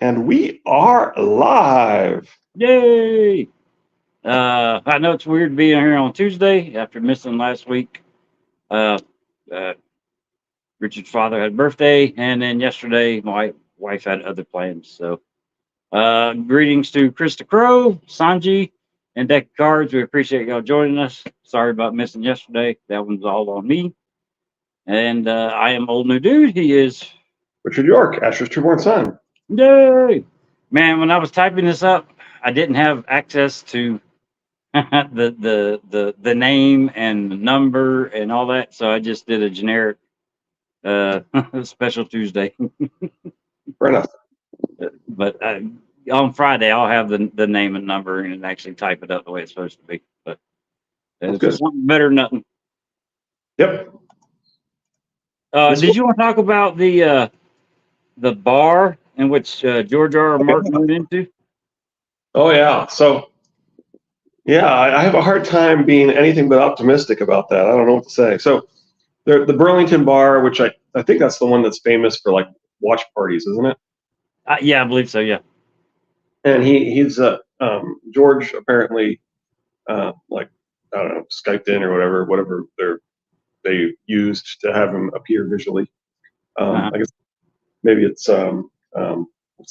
And we are live. Yay! I know it's weird being here on Tuesday after missing last week. Uh, uh, Richard's father had a birthday, and then yesterday my wife had other plans. So, greetings to Krista Crow, Sanji, and Deck of Cards. We appreciate y'all joining us. Sorry about missing yesterday. That one's all on me. And I am Old New Dude. He is. Richard York, Asher's trueborn son. Yay! Man, when I was typing this up, I didn't have access to the name and the number and all that. So I just did a generic special Tuesday. Fair enough. But on Friday I'll have the name and number and actually type it up the way it's supposed to be. But it's good. something better than nothing. Yep. Did you want to talk about the bar in which George R. R. Martin went into? Oh yeah. So yeah, I have a hard time being anything but optimistic about that. I don't know what to say. So the Burlington Bar, which I think that's the one that's famous for like watch parties, isn't it? Yeah, I believe so. Yeah. And he's George apparently like I don't know, Skyped in or whatever they used to have him appear visually. I guess maybe it's the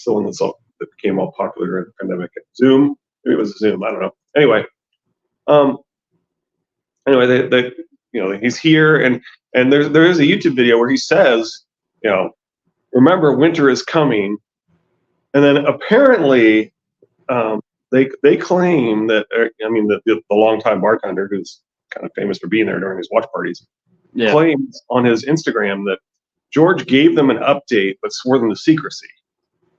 one that became all popular during the pandemic. Zoom, maybe it was Zoom. I don't know. Anyway, they he's here and there is a YouTube video where he says, remember winter is coming, and then apparently they claim that the longtime bartender who's kind of famous for being there during his watch parties claims on his Instagram that George gave them an update but swore them to secrecy.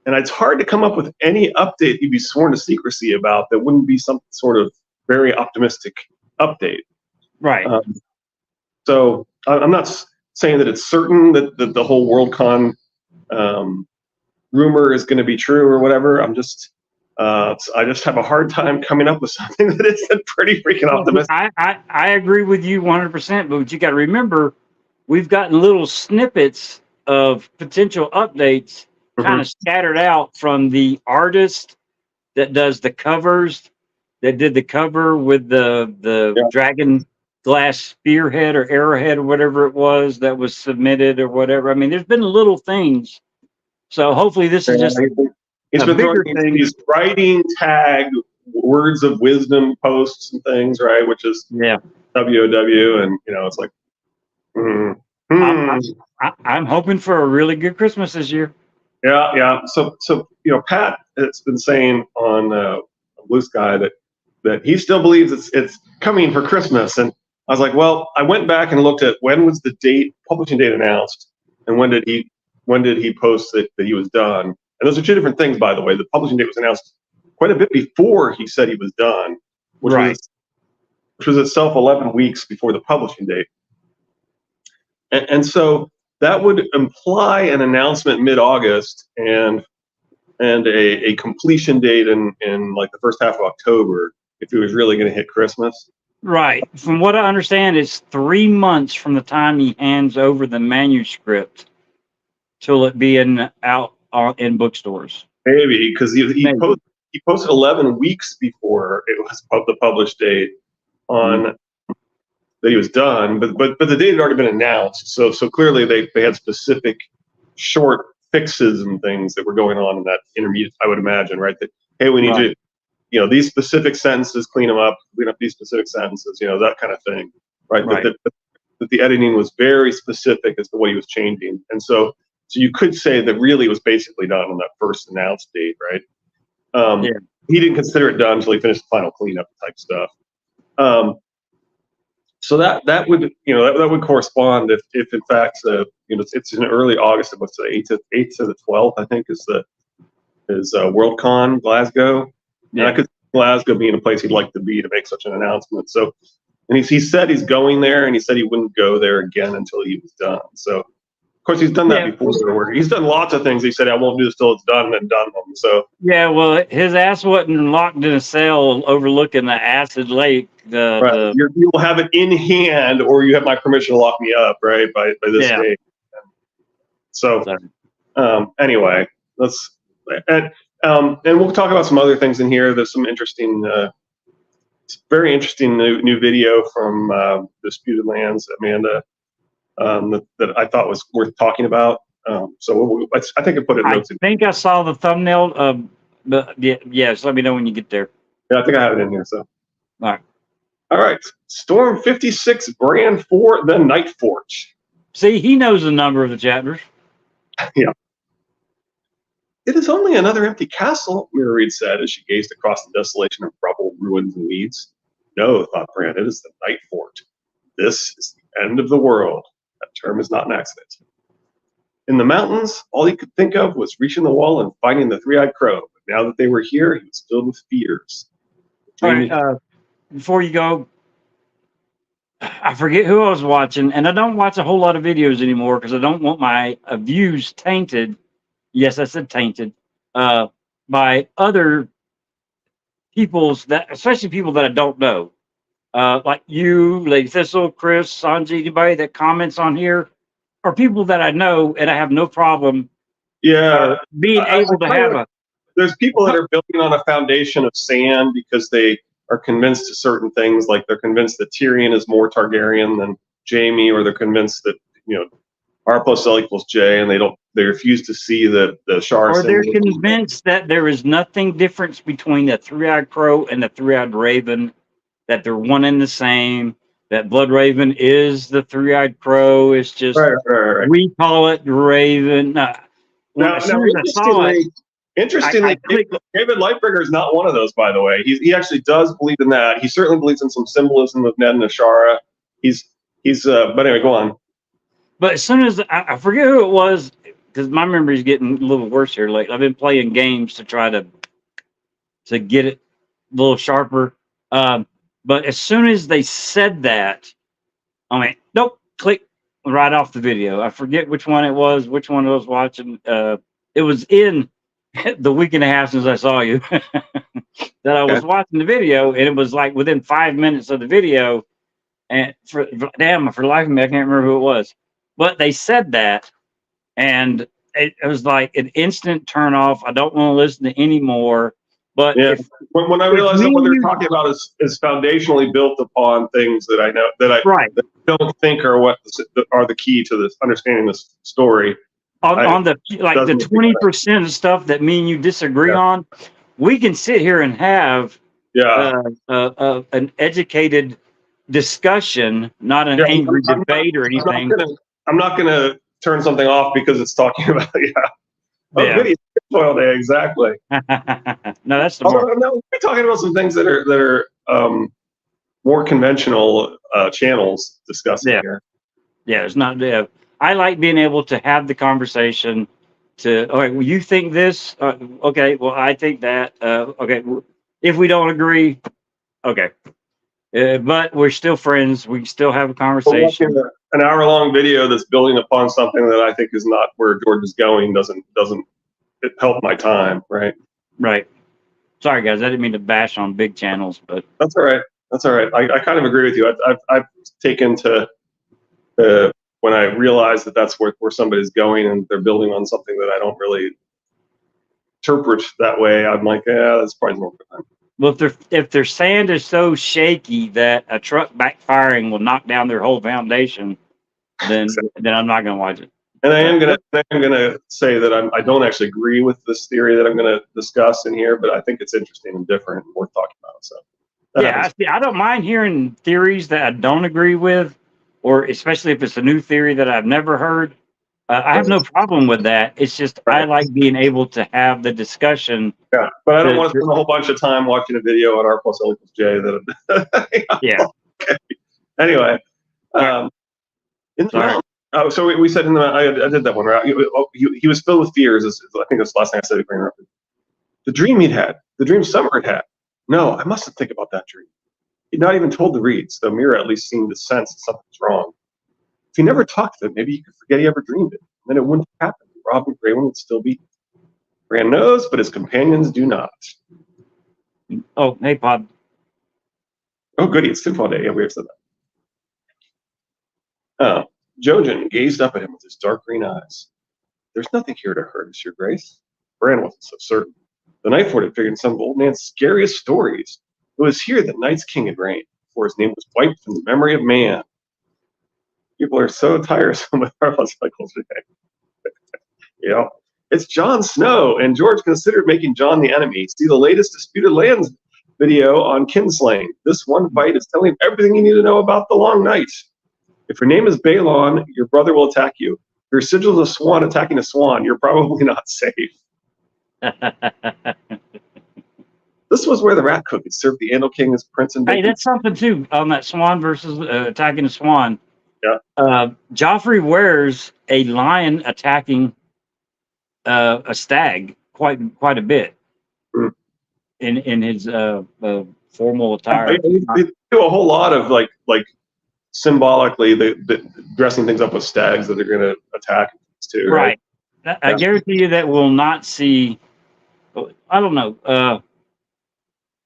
And it's hard to come up with any update he'd be sworn to secrecy about that wouldn't be some sort of very optimistic update. Right. So I'm not saying that it's certain that the whole Worldcon rumor is going to be true or whatever. I just have a hard time coming up with something that isn't pretty freaking optimistic. I agree with you 100%, but what you got to remember, we've gotten little snippets of potential updates kind of scattered out from the artist that does the covers, that did the cover with the dragon glass spearhead or arrowhead or whatever it was that was submitted or whatever. I mean, there's been little things. So hopefully this is just He's been throwing these writing tag words of wisdom posts and things, right? Which is WOW, and it's like. I'm hoping for a really good Christmas this year. Yeah. So Pat has been saying on Blue Sky that he still believes it's coming for Christmas, and I was like, well, I went back and looked at when was the publishing date announced, and when did he post that he was done. And those are two different things, by the way. The publishing date was announced quite a bit before he said he was done, which was itself 11 weeks before the publishing date. And so that would imply an announcement mid-August and a completion date in like the first half of October if he was really going to hit Christmas. Right. From what I understand, it's 3 months from the time he hands over the manuscript till it be out in bookstores. Maybe because he posted 11 weeks before it was the published date on that he was done, but the date had already been announced. So clearly they had specific short fixes and things that were going on in that intermediate. I would imagine, right? That hey, we need to, these specific sentences, clean up these specific sentences, that kind of thing, right? That the editing was very specific as to what he was changing, and so you could say that really it was basically done on that first announced date, right? He didn't consider it done until he finished the final cleanup type stuff. So that would correspond if in fact it's in early August. What's the 8th to the 12th? I think is Worldcon Glasgow. Yeah. And I could see Glasgow being a place he'd like to be to make such an announcement. So, and he said he's going there, and he said he wouldn't go there again until he was done. So. Of course, he's done that before. Where he's done lots of things. He said, "I won't do this till it's done," and done them. So well, his ass wasn't locked in a cell overlooking the acid lake. You'll have it in hand, or you have my permission to lock me up, right? By this date. So anyway, let's And we'll talk about some other things in here. There's some interesting, very interesting new video from Disputed Lands, Amanda, that I thought was worth talking about. So I think I put it in I notes. think I saw the thumbnail. But yes, let me know when you get there. Yeah, I think I have it in here. So, All right. all right. Storm 56, Brand 4, the Night Forge. See, he knows the number of the chapters. Yeah. It is only another empty castle, Mira Reed said as she gazed across the desolation of rubble, ruins, and weeds. No, thought Brand, it is the Night Forge. This is the end of the world. That term is not an accident. In the mountains, all he could think of was reaching the wall and finding the three-eyed crow. But now that they were here, he was filled with fears. All right. Before you go, I forget who I was watching, and I don't watch a whole lot of videos anymore because I don't want my views tainted. Yes, I said tainted by other people's that, especially people that I don't know, like you, Lady Thistle, Chris, Sanji, anybody that comments on here, are people that I know, and I have no problem. Yeah, being able to have a. There's people that are building on a foundation of sand because they are convinced of certain things, like they're convinced that Tyrion is more Targaryen than Jaime, or they're convinced that R plus L equals J, and they refuse to see the Shar. Or they're convinced that there is nothing difference between the three-eyed crow and the three-eyed raven, that they're one and the same. That Blood Raven is the three-eyed crow. It's just right. we call it Raven. Interestingly, David Lightbringer is not one of those, by the way. He actually does believe in that. He certainly believes in some symbolism of Ned and Ashara. But anyway, go on. But as soon as I forget who it was, because my memory's getting a little worse here. Like, I've been playing games to try to get it a little sharper. But as soon as they said that, I mean, nope, click right off the video. I forget which one it was, which one I was watching. It was in the week and a half since I saw you that I was watching the video, and it was like within 5 minutes of the video. And for the life of me, I can't remember who it was. But they said that, and it was like an instant turn off. I don't want to listen to any more. But yeah, when I realized that what they're talking about is foundationally built upon things that I know that I don't think are what are the key to this understanding this story. On the 20% of stuff that me and you disagree on, we can sit here and have an educated discussion, not an angry debate or anything. I'm not gonna turn something off because it's talking about video day, exactly. No, that's the we're talking about some things that are more conventional channels discussing here. Yeah, it's not. I like being able to have the conversation. All right, well, you think this? Okay, well, I think that. Okay, if we don't agree, okay. But we're still friends. We still have a conversation. An hour-long video that's building upon something that I think is not where Jordan's going doesn't help my time, right? Right. Sorry, guys. I didn't mean to bash on big channels, but that's all right. That's all right. I kind of agree with you. I've taken to when I realize that that's where somebody's going and they're building on something that I don't really interpret that way. I'm like, that's probably more time. Well, if their sand is so shaky that a truck backfiring will knock down their whole foundation, then I'm not going to watch it. And I am gonna say that I don't actually agree with this theory that I'm gonna discuss in here, but I think it's interesting and different and worth talking about. So I don't mind hearing theories that I don't agree with, or especially if it's a new theory that I've never heard. I have no problem with that. It's just I like being able to have the discussion. Yeah, but I don't want to spend a whole bunch of time watching a video on R plus L equals J. Yeah. Okay. Anyway, so we said in the I did that one right. He was filled with fears. I think that's the last thing I said. The dream he'd had, the dream Summer had had. No, I mustn't think about that dream. He'd not even told the Reeds, though Mira at least seemed to sense that something was wrong. If he never talked to them, maybe he could forget he ever dreamed it. Then it wouldn't happen. Robb and Grey would still be. Bran knows, but his companions do not. Oh, hey, Pod. Oh, goody, it's Tinfoil Day. Yeah, we have said that. Jojen gazed up at him with his dark green eyes. There's nothing here to hurt us, Your Grace. Bran wasn't so certain. The Night Fort had figured in some of Old Nan's scariest stories. It was here that Night's King had reigned, before his name was wiped from the memory of man. People are so tiresome with our cycles today. Yeah. It's Jon Snow, and George considered making Jon the enemy. See the latest Disputed Lands video on kinslaying. This one fight is telling everything you need to know about the Long Night. If your name is Balon, your brother will attack you. If your sigil is a swan attacking a swan, you're probably not safe. This was where the Rat Cook had served the Andal King as prince and Hey, that's something too on that swan versus attacking a swan. Yeah. Joffrey wears a lion attacking a stag quite a bit in his formal attire. They do a whole lot of like symbolically the dressing things up with stags that they're going to attack too. Right. I guarantee you that we'll not see. I don't know.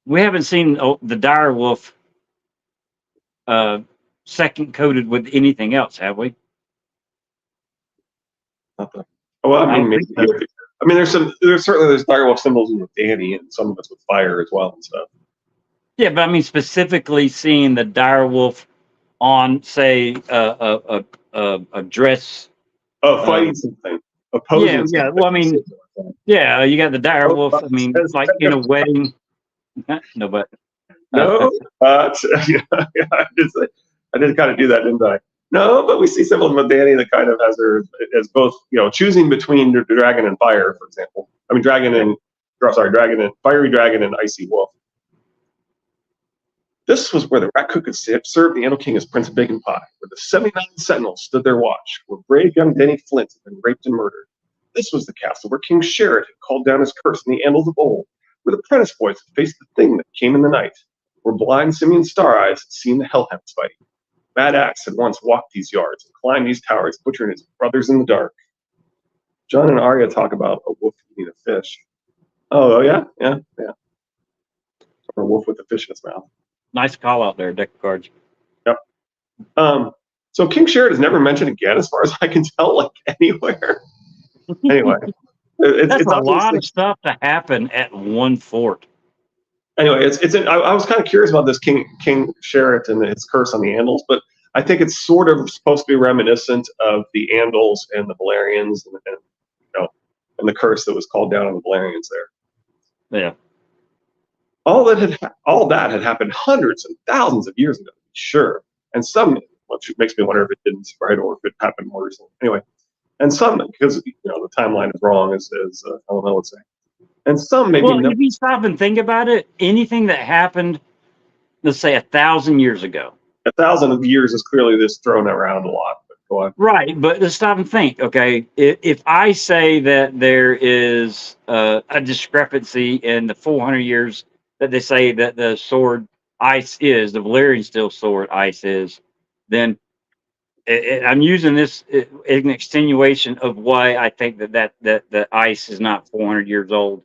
We haven't seen the dire wolf second coated with anything else, have we? Well, I mean, there's certainly direwolf symbols with Dany, and some of it's with fire as well and stuff. Yeah, but I mean specifically seeing the direwolf on, say, a dress. Fighting something. Opposing. Yeah. Well, I mean, yeah, you got the direwolf. I mean, it's like in a wedding. No, but no, I did kind of do that, didn't I? No, but we see symbols with Dany that kind of has her as both, choosing between the dragon and fire, for example. I mean, dragon and fiery dragon and icy wolf. This was where the Rat Cook had served the Andal King as Prince of Bacon Pie, where the 79 sentinels stood their watch, where brave young Denny Flint had been raped and murdered. This was the castle where King Sherrod had called down his curse in the annals of old, where the apprentice boys had faced the thing that came in the night, where blind Simeon Stareyes had seen the Hellhounds fighting. Mad Axe had once walked these yards and climbed these towers, butchering his brothers in the dark. Jon and Arya talk about a wolf eating a fish. Oh yeah. Or a wolf with a fish in its mouth. Nice call out there, deck of cards. Yep. So King Sherrod is never mentioned again, as far as I can tell, like anywhere. Anyway, it's a lot of stuff to happen at one fort. Anyway, I was kind of curious about this King Sherrod and his curse on the Andals, but I think it's sort of supposed to be reminiscent of the Andals and the Valyrians and the curse that was called down on the Valyrians there. Yeah. All that had happened hundreds and thousands of years ago, sure. And some, which makes me wonder if it didn't spread or if it happened more recently. Anyway, and some, because the timeline is wrong, as Eleanor would say. And some maybe. Well, if you stop and think about it, anything that happened, let's say 1,000 years ago. 1,000 years is clearly this thrown around a lot. But go on. Right, but let's stop and think. Okay, if I say that there is a discrepancy in the 400 years that they say that the sword ice is, the Valyrian steel sword ice is, then I'm using this as an extenuation of why I think that the ice is not 400 years old.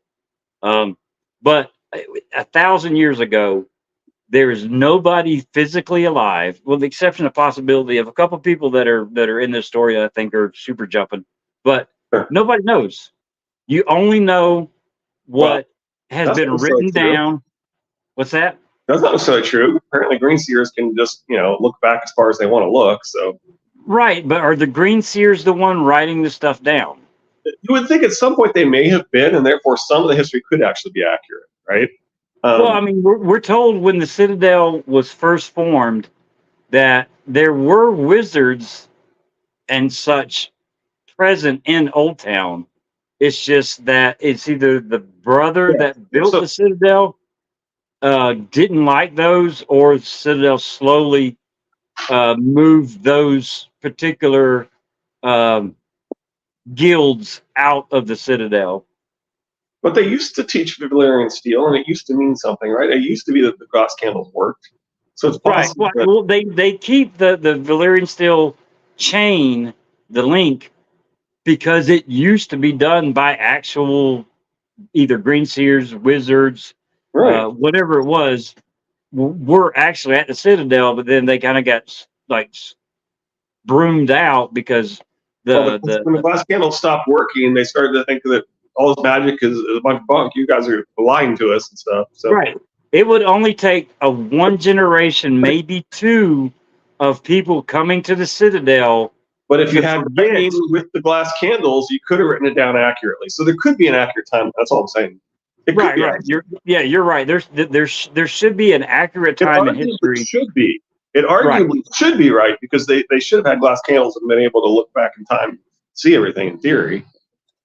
But 1,000 years ago, there is nobody physically alive, with the exception of possibility of a couple of people that are in this story that I think are super jumping. But nobody knows. You only know what has been written down. What's that? That's not necessarily true. Apparently, green seers can just look back as far as they want to look. So. Right, but are the green seers the one writing the stuff down? You would think at some point they may have been, and therefore some of the history could actually be accurate, right? Well, I mean, we're told when the Citadel was first formed that there were wizards and such present in Old Town. It's just that it's either the brother that built the Citadel didn't like those, or the Citadel slowly moved those particular guilds out of the Citadel. But they used to teach Valyrian steel, and it used to mean something, right? It used to be that the glass candles worked. So it's possible. Right. Well, they keep the Valyrian steel chain, the link, because it used to be done by actual either green seers, wizards, right. Whatever it was, were actually at the Citadel, but then they kind of got like broomed out because when the glass candles stopped working, they started to think that all this magic is a bunch of bunk. You guys are lying to us and stuff. So Right. It would only take a one generation, maybe two, of people coming to the Citadel. but if you to had forget. writing with the glass candles, you could have written it down accurately. So there could be an accurate time. That's all I'm saying. It could Right, be right. accurate. You're right. There should be an accurate It time in arguably history. should be. It Right. arguably should be right because they should have had glass candles and been able to look back in time, and see everything in theory.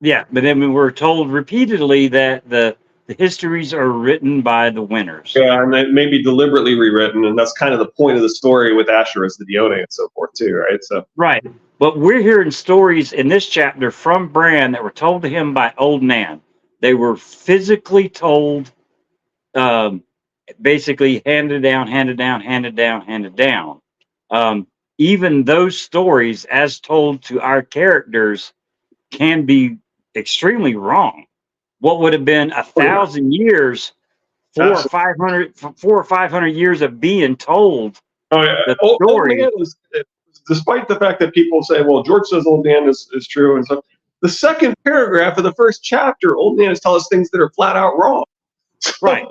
Yeah, but then we were told repeatedly that the histories are written by the winners. Yeah, and it may be deliberately rewritten, and that's kind of the point of the story with Asher as the Dione and so forth too, right? So Right. But we're hearing stories in this chapter from Bran that were told to him by Old Nan. They were physically told, basically handed down, handed down, handed down, handed down. Even those stories, as told to our characters, can be extremely wrong. What would have been 1,000 years, 400 or 500 years of being told oh yeah, the Old story. Man is, despite the fact that people say, well, George says Old Man is true and stuff. The second paragraph of the first chapter, Old Man is telling us things that are flat out wrong. Right.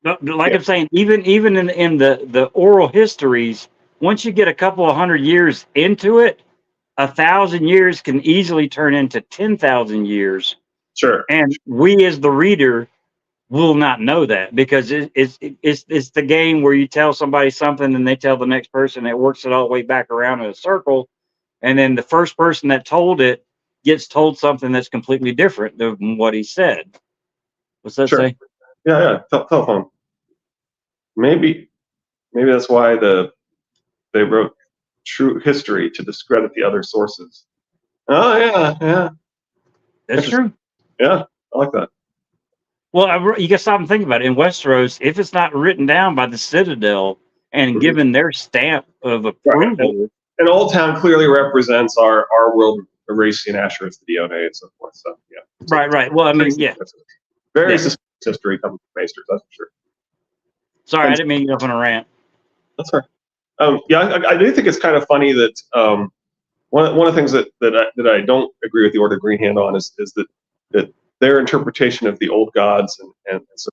Like I'm saying, even in the oral histories, once you get a couple of 100 years into it, 1,000 years can easily turn into 10,000 years. Sure. And we, as the reader, will not know that because it's the game where you tell somebody something and they tell the next person. It works it all the way back around in a circle, and then the first person that told it gets told something that's completely different than what he said. What's that Sure. say? Yeah. Telephone. Maybe that's why they wrote true history to discredit the other sources. Oh yeah. That's true. Yeah, I like that. Well, you got to stop and think about it. In Westeros, if it's not written down by the Citadel and given their stamp of approval, right. And Old Town clearly represents our world, Eracian, Asher, the Dione, and so forth. So yeah. Right. Well, I mean, yeah. Very suspicious history coming from Maesters, that's for sure. Sorry, I didn't mean to get up on a rant. That's right. I do think it's kind of funny that one of the things that I don't agree with the Order of Greenhand on is that their interpretation of the old gods and so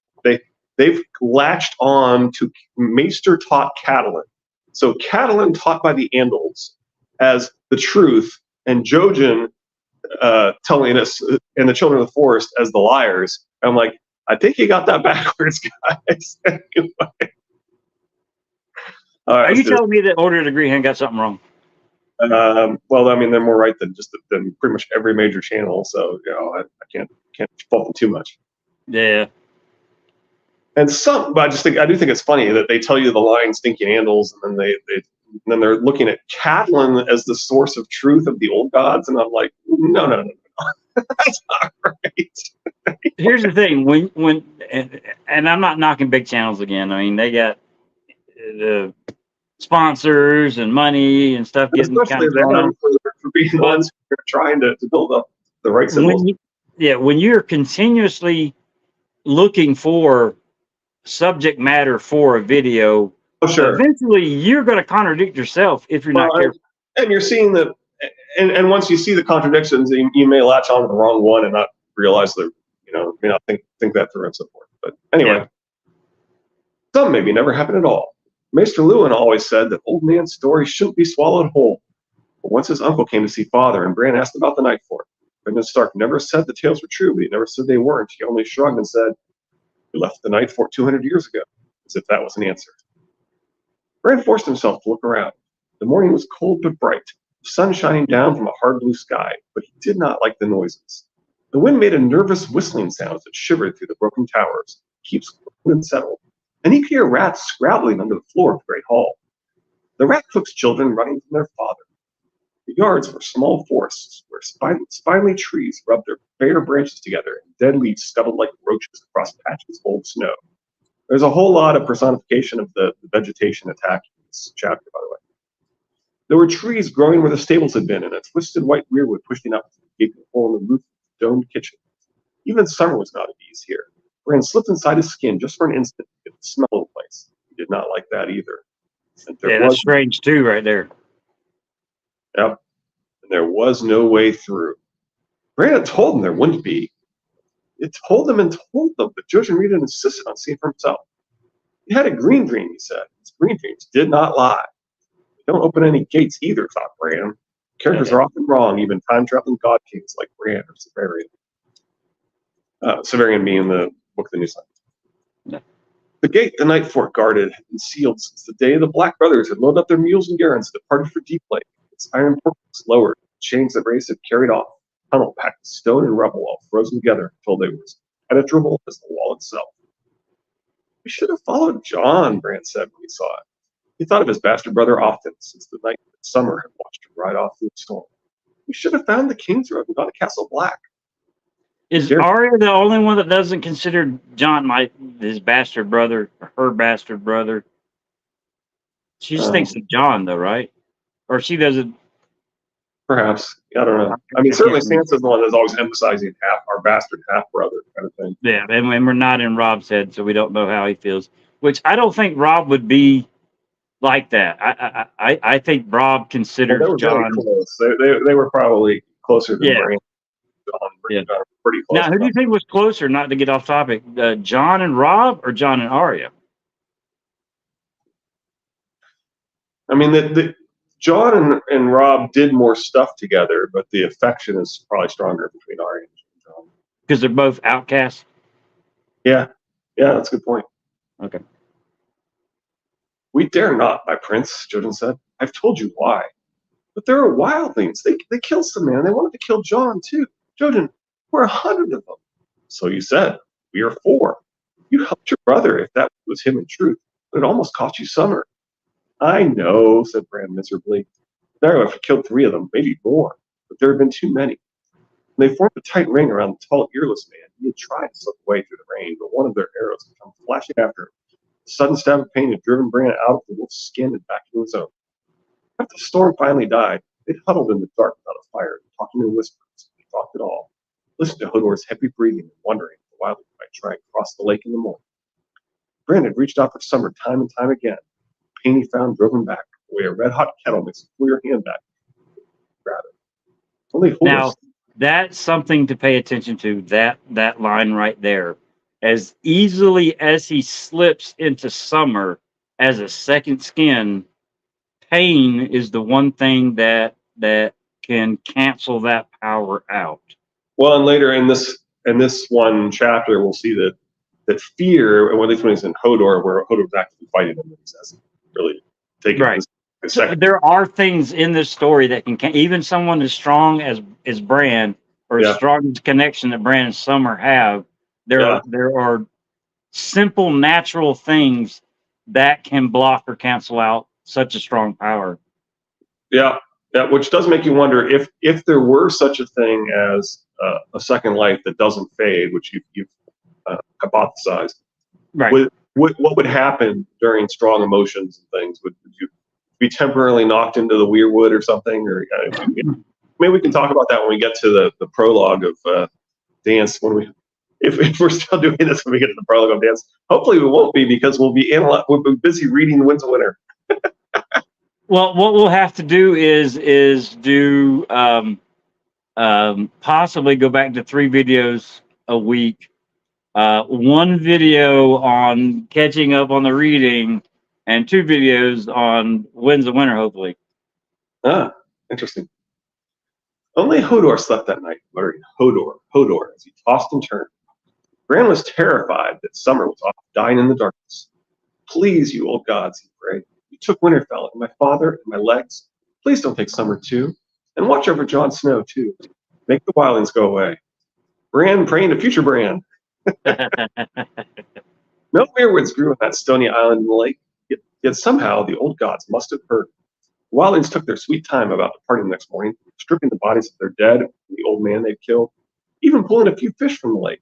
they've latched on to Maester taught Catelyn. So Catelyn taught by the Andals as the truth, and Jojen telling us and the Children of the Forest as the liars. I'm like, I think you got that backwards, guys. Anyway. Are you telling me that Order of the Greenhand got something wrong? Well, I mean, they're more right than pretty much every major channel. So I can't fault them too much. Yeah. And but I do think it's funny that they tell you the lying, stinking Andals, and then they're looking at Catelyn as the source of truth of the old gods, and I'm like, no, that's not right. Here's the thing: when and I'm not knocking big channels again. I mean, they got the sponsors and money and stuff getting kind of thrown on for being the ones who are trying to build up the right symbols. When you're continuously looking for subject matter for a video, sure. Eventually you're going to contradict yourself if you're not careful. And you're seeing that, and once you see the contradictions, you may latch on to the wrong one and not realize that may not think that through and so forth. But anyway, some maybe never happened at all. Maester Lewin always said that Old Man's story shouldn't be swallowed whole. But once his uncle came to see Father, and Bran asked about the Night Fort, Brendan Stark never said the tales were true, but he never said they weren't. He only shrugged and said, "We left the Night Fort 200 years ago," as if that was an answer. Bran forced himself to look around. The morning was cold but bright, the sun shining down from a hard blue sky, but he did not like the noises. The wind made a nervous whistling sound as it shivered through the broken towers, keeps cool and settled, and he could hear rats scrabbling under the floor of the great hall. The rat cook's children running from their father. The yards were small forests where spiny trees rubbed their bare branches together and dead leaves scuttled like roaches across patches of old snow. There's a whole lot of personification of the vegetation attack in this chapter, by the way. There were trees growing where the stables had been, and a twisted white weirwood pushing up through the gaping hole in the roof of the domed kitchen. Even summer was not at ease here. Bran slipped inside his skin just for an instant to get the smell of the place. He did not like that either. That's strange too, right there. Yep. And there was no way through. Brandon told them there wouldn't be. It told them and told them, but Jojen Reed insisted on seeing for himself. He had a green dream, he said. His green dreams did not lie. They don't open any gates either, thought Bran. Characters are often wrong, even time-traveling god kings like Bran or Severian. Severian being the book of the New Sun. Yeah. The gate the night fort guarded had been sealed since the day the Black Brothers had loaded up their mules and garrons and departed for Deep Lake. Its iron portals lowered, chains the race had carried off. The tunnel packed with stone and rubble all frozen together until they were as impenetrable as the wall itself. We should have followed John, Bran said when he saw it. He thought of his bastard brother often since the night that Summer had watched him ride off through the storm. We should have found the King's Road and gone to Castle Black. Is Arya the only one that doesn't consider John his bastard brother, or her bastard brother? She just thinks of John, though, right? Or she doesn't. Perhaps. I don't know. I mean, certainly Sansa's the one that's always emphasizing our bastard half-brother kind of thing. Yeah, and we're not in Rob's head, so we don't know how he feels. Which I don't think Rob would be like that. I think Rob considers John. Close. They were probably closer than Bran. Yeah. John pretty close. Now, who do you think was closer, not to get off topic, John and Rob or John and Arya? I mean, John and Rob did more stuff together, but the affection is probably stronger between Arya and John. Because they're both outcasts? Yeah, that's a good point. Okay. We dare not, my prince, Jojen said. I've told you why. But there are wildlings. They killed some man. They wanted to kill John, too. Jojen, we're 100 of them. So you said. We are 4. You helped your brother if that was him in truth. But it almost cost you Summer. I know, said Bran miserably. There, if we killed 3 of them, maybe more. But there have been too many. And they formed a tight ring around the tall, earless man. He had tried to slip away through the rain, but one of their arrows had come flashing after him. A sudden stab of pain had driven Bran out of the wolf's skin and back into his own. After the storm finally died, they'd huddled in the dark without a fire, talking in whispers. They talked it all. Listened to Hodor's heavy breathing and wondering if the wildling might try and cross the lake in the morning. Bran had reached out for Summer time and time again. The pain he found drove him back, the way a red-hot kettle makes a pull your hand back. Rather. Only Hodor. Now, that's something to pay attention to, that line right there. As easily as he slips into Summer as a second skin, pain is the one thing that can cancel that power out. Well, and later in this one chapter, we'll see that fear, and at least when he's in Hodor, where Hodor's actively fighting him, he says, really taking right. his So there are things in this story that can even someone as strong as Bran, or as strong as connection that Bran and Summer have. There are simple, natural things that can block or cancel out such a strong power. Yeah, which does make you wonder if there were such a thing as a second life that doesn't fade, which you've hypothesized. Right. What would happen during strong emotions and things? Would you be temporarily knocked into the weirwood or something? Or maybe we can talk about that when we get to the prologue of Dance. If we're still doing this when we get to the prologue of Dance, hopefully we won't be, because we'll be busy reading The Winds of Winter. Well, what we'll have to do is do possibly go back to 3 videos a week. 1 video on catching up on the reading, and 2 videos on Winds of Winter, hopefully. Ah, interesting. Only Hodor slept that night, muttering Hodor, Hodor, as he tossed and turned. Bran was terrified that Summer was off dying in the darkness. Please, you old gods, he prayed. You took Winterfell and my father and my legs. Please don't take Summer too. And watch over Jon Snow too. Make the wildlings go away. Bran praying to future Bran. No weirwoods grew on that stony island in the lake, yet somehow the old gods must have heard. The wildlings took their sweet time about departing the next morning, stripping the bodies of their dead and the old man they'd killed, even pulling a few fish from the lake.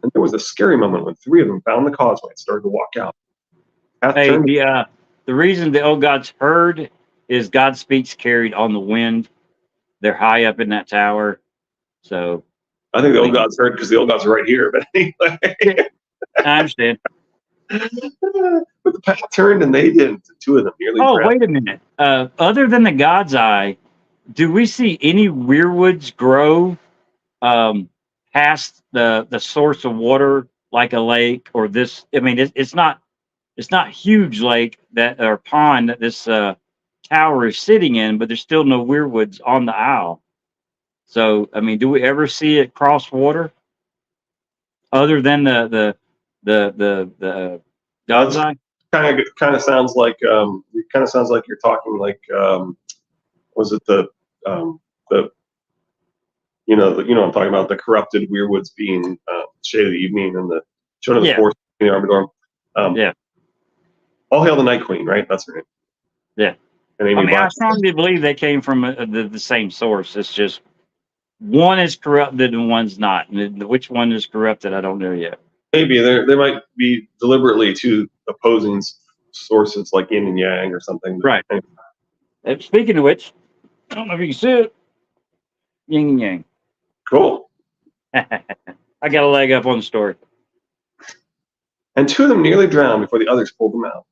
And there was a scary moment when 3 of them found the causeway and started to walk out. Hey, the reason the old gods heard is God's speech carried on the wind. They're high up in that tower, so I think the old gods heard because the old gods are right here. But anyway, I understand. But the path turned and they didn't. 2 of them nearly. Oh, wait a minute. Other than the God's Eye, do we see any weirwoods grow past the source of water, like a lake or this. I mean, it's not huge lake that or pond that this tower is sitting in, but there's still no weirwoods on the isle. So, I mean, do we ever see it cross water other than the God's That's eye? kind of sounds like it kind of sounds like you're talking like was it the you know what I'm talking about, the corrupted weirwoods being shade of the evening and the children of the Yeah, forest in the Armador. yeah, All hail the Night Queen, right? That's her name. yeah. And I Amy mean, I Black. strongly believe they came from the same source. It's just one is corrupted and one's not. And which one is corrupted, I don't know yet. Maybe they might be deliberately two opposing sources like yin and yang or something. Right. And speaking of which, I don't know if you can see it. Yin and yang. Cool. I got a leg up on the story. And two of them nearly drowned before the others pulled them out.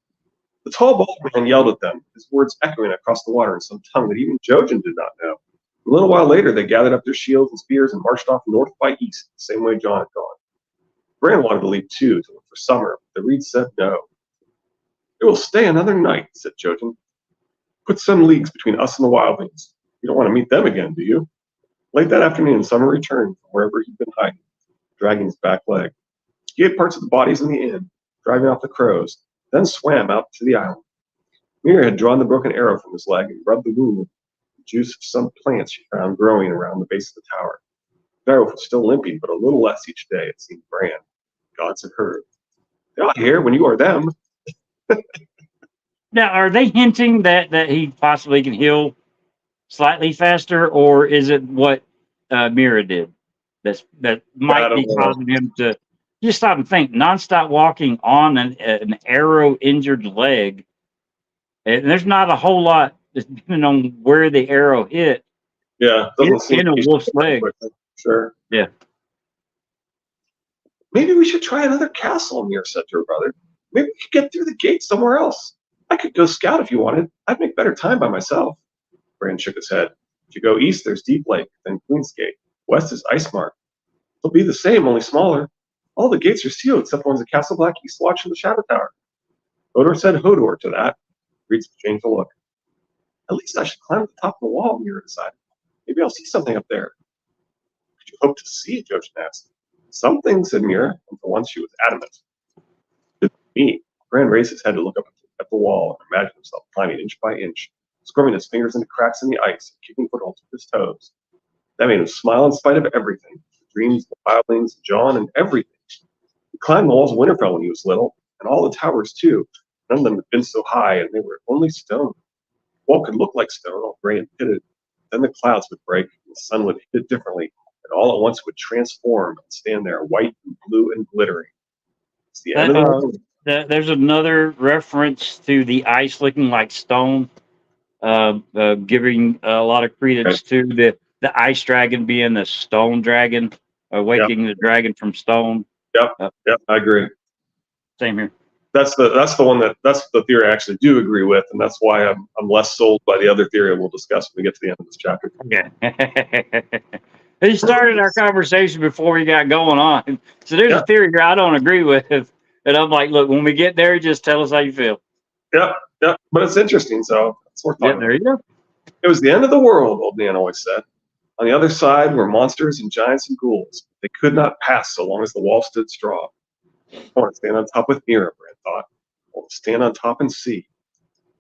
The tall bald man yelled at them, his words echoing across the water in some tongue that even Jojen did not know. A little while later, they gathered up their shields and spears and marched off north by east, the same way John had gone. Bran wanted to leave too, to look for summer, but the reed said no. "It will stay another night," said Jojen. "Put some leagues between us and the wildlings. You don't want to meet them again, do you?" Late that afternoon, Summer returned from wherever he'd been hiding, dragging his back leg. He ate parts of the bodies in the inn, driving off the crows, then swam out to the island. Mira had drawn the broken arrow from his leg and rubbed the wound with the juice of some plants she found growing around the base of the tower. Beowulf was still limping, but a little less each day, it seemed. Bran. Gods had heard. "They're not here when you are them." Now, are they hinting that he possibly can heal slightly faster, or is it what Mira did that might be causing him to just stop and think? Nonstop walking on an arrow injured leg, and there's not a whole lot depending on where the arrow hit. Yeah, doesn't seem in a wolf's leg. Sure. Yeah. "Maybe we should try another castle," Mira said to her brother. "Maybe we could get through the gate somewhere else. I could go scout if you wanted. I'd make better time by myself." Bran shook his head. "If you go east, there's Deep Lake, then Queen's Gate. West is Icemark. They'll be the same, only smaller. All the gates are sealed except one's a Castle Black Eastwatch and the Shadow Tower." Hodor said Hodor to that. Reed changed the look. "At least I should climb to the top of the wall," Mira decided. "Maybe I'll see something up there." "What could you hope to see?" Jojen asked. "Something," said Mira, and for once she was adamant. "It's me." Bran raised his head to look up at the wall and imagined himself climbing inch by inch, squirming his fingers into cracks in the ice and kicking footholds with his toes. That made him smile in spite of everything, the dreams, the wildlings, Jon, and everything. He climbed the walls of Winterfell when he was little, and all the towers too. None of them had been so high, and they were only stone. The wall could look like stone, all gray and pitted. Then the clouds would break, and the sun would hit it differently, and all at once it would transform and stand there, white and blue and glittering. It's the end of the world. There's another reference to the ice looking like stone, giving a lot of credence to the ice dragon being the stone dragon, awakening the dragon from stone. Yep, I agree. Same here. That's the theory I actually do agree with, and that's why I'm less sold by the other theory we'll discuss when we get to the end of this chapter. Okay. He started our conversation before we got going on. So there's a theory here I don't agree with. And I'm like, look, when we get there, just tell us how you feel. Yep. But it's interesting, so it's worth talking about. There you go. "It was the end of the world," Old Nan always said. "On the other side were monsters and giants and ghouls. They could not pass so long as the wall stood strong." "I want to stand on top with Mira," Bran thought. "I want to stand on top and see."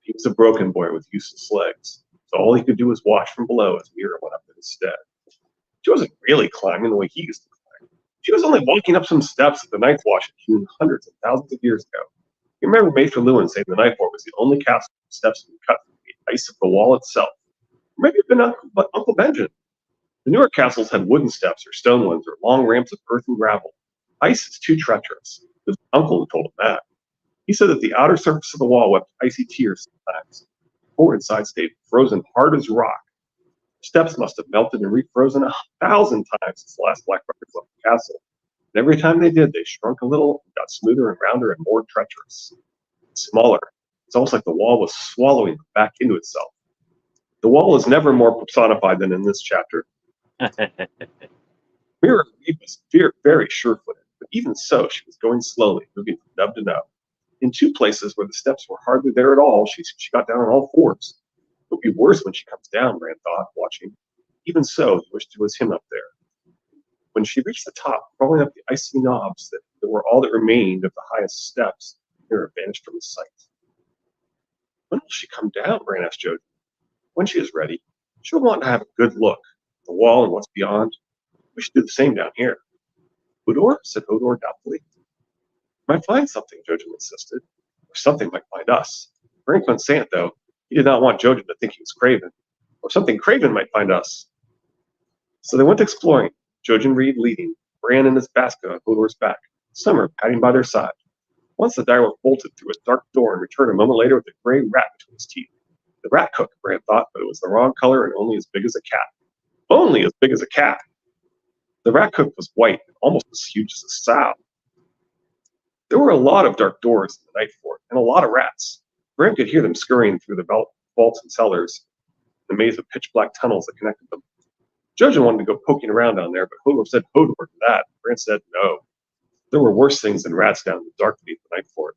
He was a broken boy with useless legs, so all he could do was watch from below as Mira went up in his stead. She wasn't really climbing the way he used to climb. She was only walking up some steps that the Night's Watch had hewn hundreds of thousands of years ago. You remember Maester Luwin saying the Night Fort was the only castle whose steps had been cut from the ice of the wall itself. Or maybe it had been Uncle Benjen. The newer castles had wooden steps or stone ones or long ramps of earth and gravel. Ice is too treacherous. His uncle had told him that. He said that the outer surface of the wall wept icy tears sometimes. The core inside stayed frozen hard as rock. The steps must have melted and refrozen 1,000 times since the last Blackbirds left the castle. And every time they did, they shrunk a little and got smoother and rounder and more treacherous. Smaller. It's almost like the wall was swallowing them back into itself. The wall is never more personified than in this chapter. Mira Reed was very sure-footed, but even so, she was going slowly, moving from nub to nub. In two places where the steps were hardly there at all, she got down on all fours. It would be worse when she comes down, Bran thought, watching. Even so, he wished it was him up there. When she reached the top, crawling up the icy knobs that were all that remained of the highest steps, Mira vanished from his sight. When will she come down? Bran asked Jojen. When she is ready, she'll want to have a good look at the wall and what's beyond. We should do the same down here. Hodor? Said Hodor doubtfully. Might find something, Jojen insisted. Or something might find us. Bran couldn't say it, though. He did not want Jojen to think he was Craven. Or something Craven might find us. So they went exploring, Jojen Reed leading, Bran and his Basca on Hodor's back, Summer padding by their side. Once the direwolf bolted through a dark door and returned a moment later with a gray rat between his teeth. The rat cook, Bran thought, but it was the wrong color and only as big as a cat. Only as big as a cat! The rat cook was white and almost as huge as a sow. There were a lot of dark doors in the night fort, and a lot of rats. Bran could hear them scurrying through the vaults and cellars, the maze of pitch-black tunnels that connected them. Jojen wanted to go poking around down there, but Hodor said Hodor to that. Bran said no. There were worse things than rats down in the dark beneath the night fort.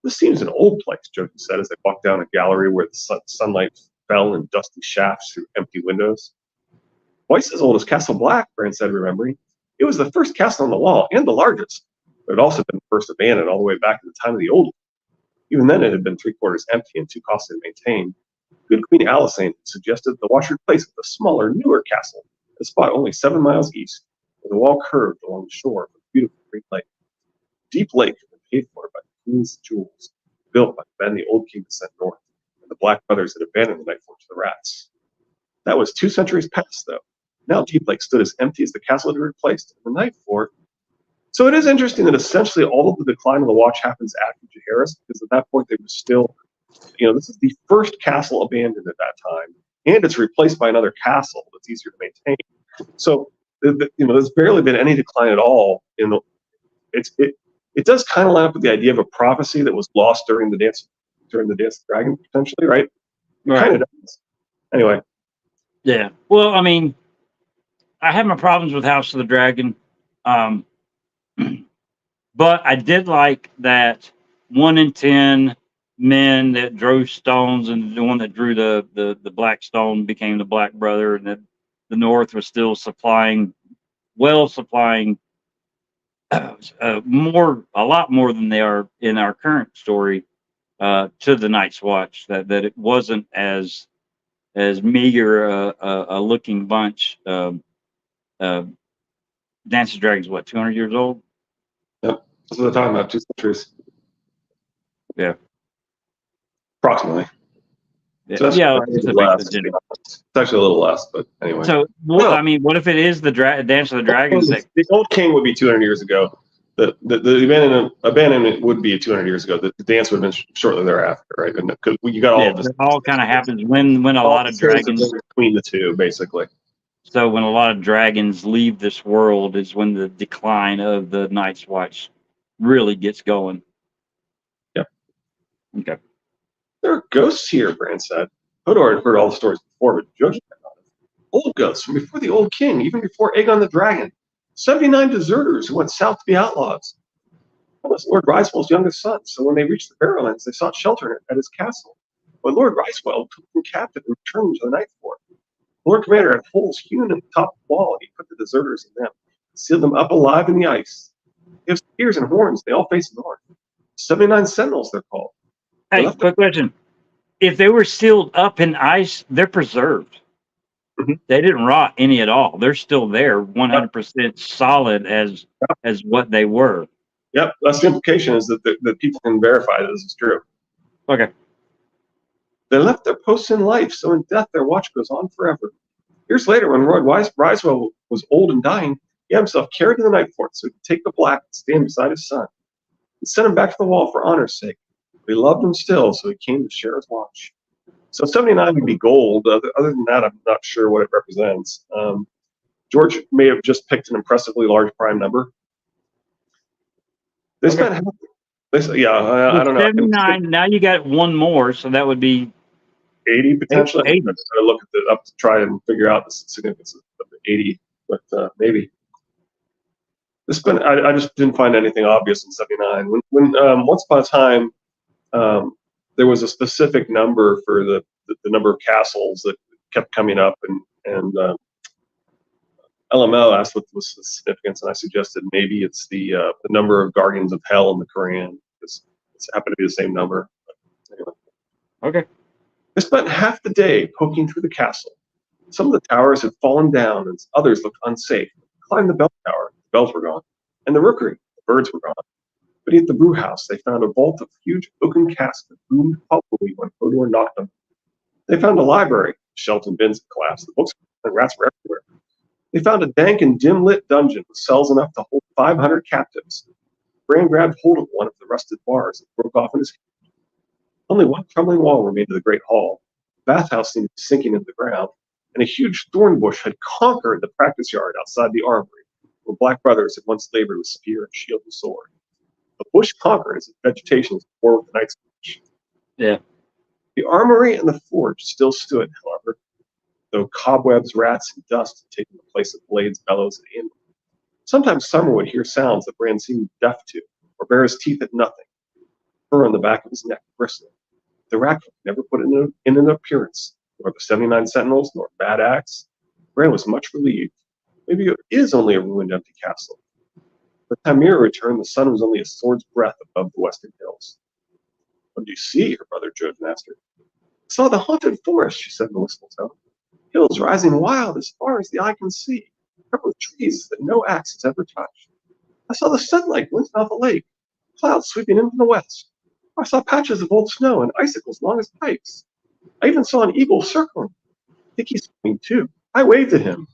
This seems an old place, Jojen said as they walked down a gallery where the sunlight fell in dusty shafts through empty windows. Twice as old as Castle Black, Bran said, remembering. It was the first castle on the wall, and the largest, but it had also been the first abandoned all the way back to the time of the old one. Even then it had been three-quarters empty and too costly to maintain. Good Queen Alysanne suggested the Watcher place with a smaller, newer castle, a spot only 7 miles east, where the wall curved along the shore of a beautiful green lake. Deep Lake had been paid for by the Queen's jewels, built by the men the old king had sent north, and the Black Brothers had abandoned the night fort to the rats. That was 2 centuries past, though. Now Deep Lake stood as empty as the castle it had replaced, and the night fort. So it is interesting that essentially all of the decline of the Watch happens after Jaehaerys, because at that point they were still, this is the first castle abandoned at that time, and it's replaced by another castle that's easier to maintain. So there's barely been any decline at all in the. It does kind of line up with the idea of a prophecy that was lost during the dance of the dragon, potentially, right? It kind of does. Anyway. Yeah. Well, I mean, I have my problems with House of the Dragon. But I did like that 1 in 10 men that drew stones, and the one that drew the black stone became the Black Brother, and that the North was still supplying a lot more than they are in our current story to the Night's Watch. That it wasn't as meager a looking bunch. Dance of Dragons, what, 200 years old? Yep. That's what they're talking about, 2 centuries. Yeah. Approximately. Yeah. So it's actually a little less, but anyway. So, I mean, what if it is the Dance of the Dragons? The old king would be 200 years ago. The abandonment would be 200 years ago. The dance would have been shortly thereafter, right? Because you got all of this. It all kind of happens when a lot of dragons between the two, basically. So when a lot of dragons leave this world is when the decline of the Night's Watch really gets going. Yep. Okay. There are ghosts here, Bran said. Hodor had heard all the stories before, but Jojen had not. Old ghosts from before the old king, even before Aegon the Dragon. 79 deserters who went south to be outlaws. That was Lord Ryswell's youngest son, so when they reached the Barrowlands, they sought shelter at his castle. But Lord Ryswell took them captive and returned to the Night Fort. The Lord Commander had holes hewn in the top of the wall, and he put the deserters in them, sealed them up alive in the ice. They have spears and horns. They all face north. 79 sentinels, they're called. Hey, quick question. If they were sealed up in ice, they're preserved. Mm-hmm. They didn't rot any at all. They're still there, 100% solid as what they were. Yep, that's the implication, is that people can verify that this is true. Okay. They left their posts in life, so in death their watch goes on forever. Years later, when Lord Ryswell was old and dying, he had himself carried to the Night Fort so he could take the Black and stand beside his son. He sent him back to the wall for honor's sake. But he loved him still, so he came to share his watch. So 79 would be gold. Other than that, I'm not sure what it represents. George may have just picked an impressively large prime number. They spent I don't know. 79, now you got one more, so that would be 80 potentially. 80. I'm trying to look at up to try and figure out the significance of the 80. but maybe. I just didn't find anything obvious in '79. When once upon a time, there was a specific number for the number of castles that kept coming up, and LML asked what was the significance, and I suggested maybe it's the number of guardians of hell in the Quran. It's happened to be the same number. But anyway. Okay. They spent half the day poking through the castle. Some of the towers had fallen down, and others looked unsafe. Climbed the bell tower, the bells were gone, and the rookery, the birds were gone. Beneath the brew house, they found a vault of huge oaken casks that boomed powerfully when Hodor knocked them. They found a library, shelves and bins had collapsed, the books and rats were everywhere. They found a dank and dim-lit dungeon with cells enough to hold 500 captives. Bran grabbed hold of one of the rusted bars and broke off in his hand. Only one crumbling wall remained of the great hall. The bathhouse seemed to be sinking into the ground, and a huge thorn bush had conquered the practice yard outside the armory, where black brothers had once labored with spear and shield and sword. The bush conquered as its vegetation was war with the night's march. Yeah. The armory and the forge still stood, however, though cobwebs, rats, and dust had taken the place of blades, bellows, and anvil. Sometimes Summer would hear sounds that Bran seemed deaf to, or bare his teeth at nothing. Fur on the back of his neck bristling. The Rackford never put in an appearance, nor the 79 Sentinels, nor Bad Axe. Bran was much relieved. Maybe it is only a ruined, empty castle. By the time Mira returned, the sun was only a sword's breadth above the western hills. "What do you see?" her brother Jojen asked her. "I saw the haunted forest," she said in a wistful tone. "Hills rising wild as far as the eye can see, covered with trees that no axe has ever touched. I saw the sunlight glinting off the lake, clouds sweeping in from the west. I saw patches of old snow and icicles long as pikes. I even saw an eagle circling. I think he saw me too. I waved at him.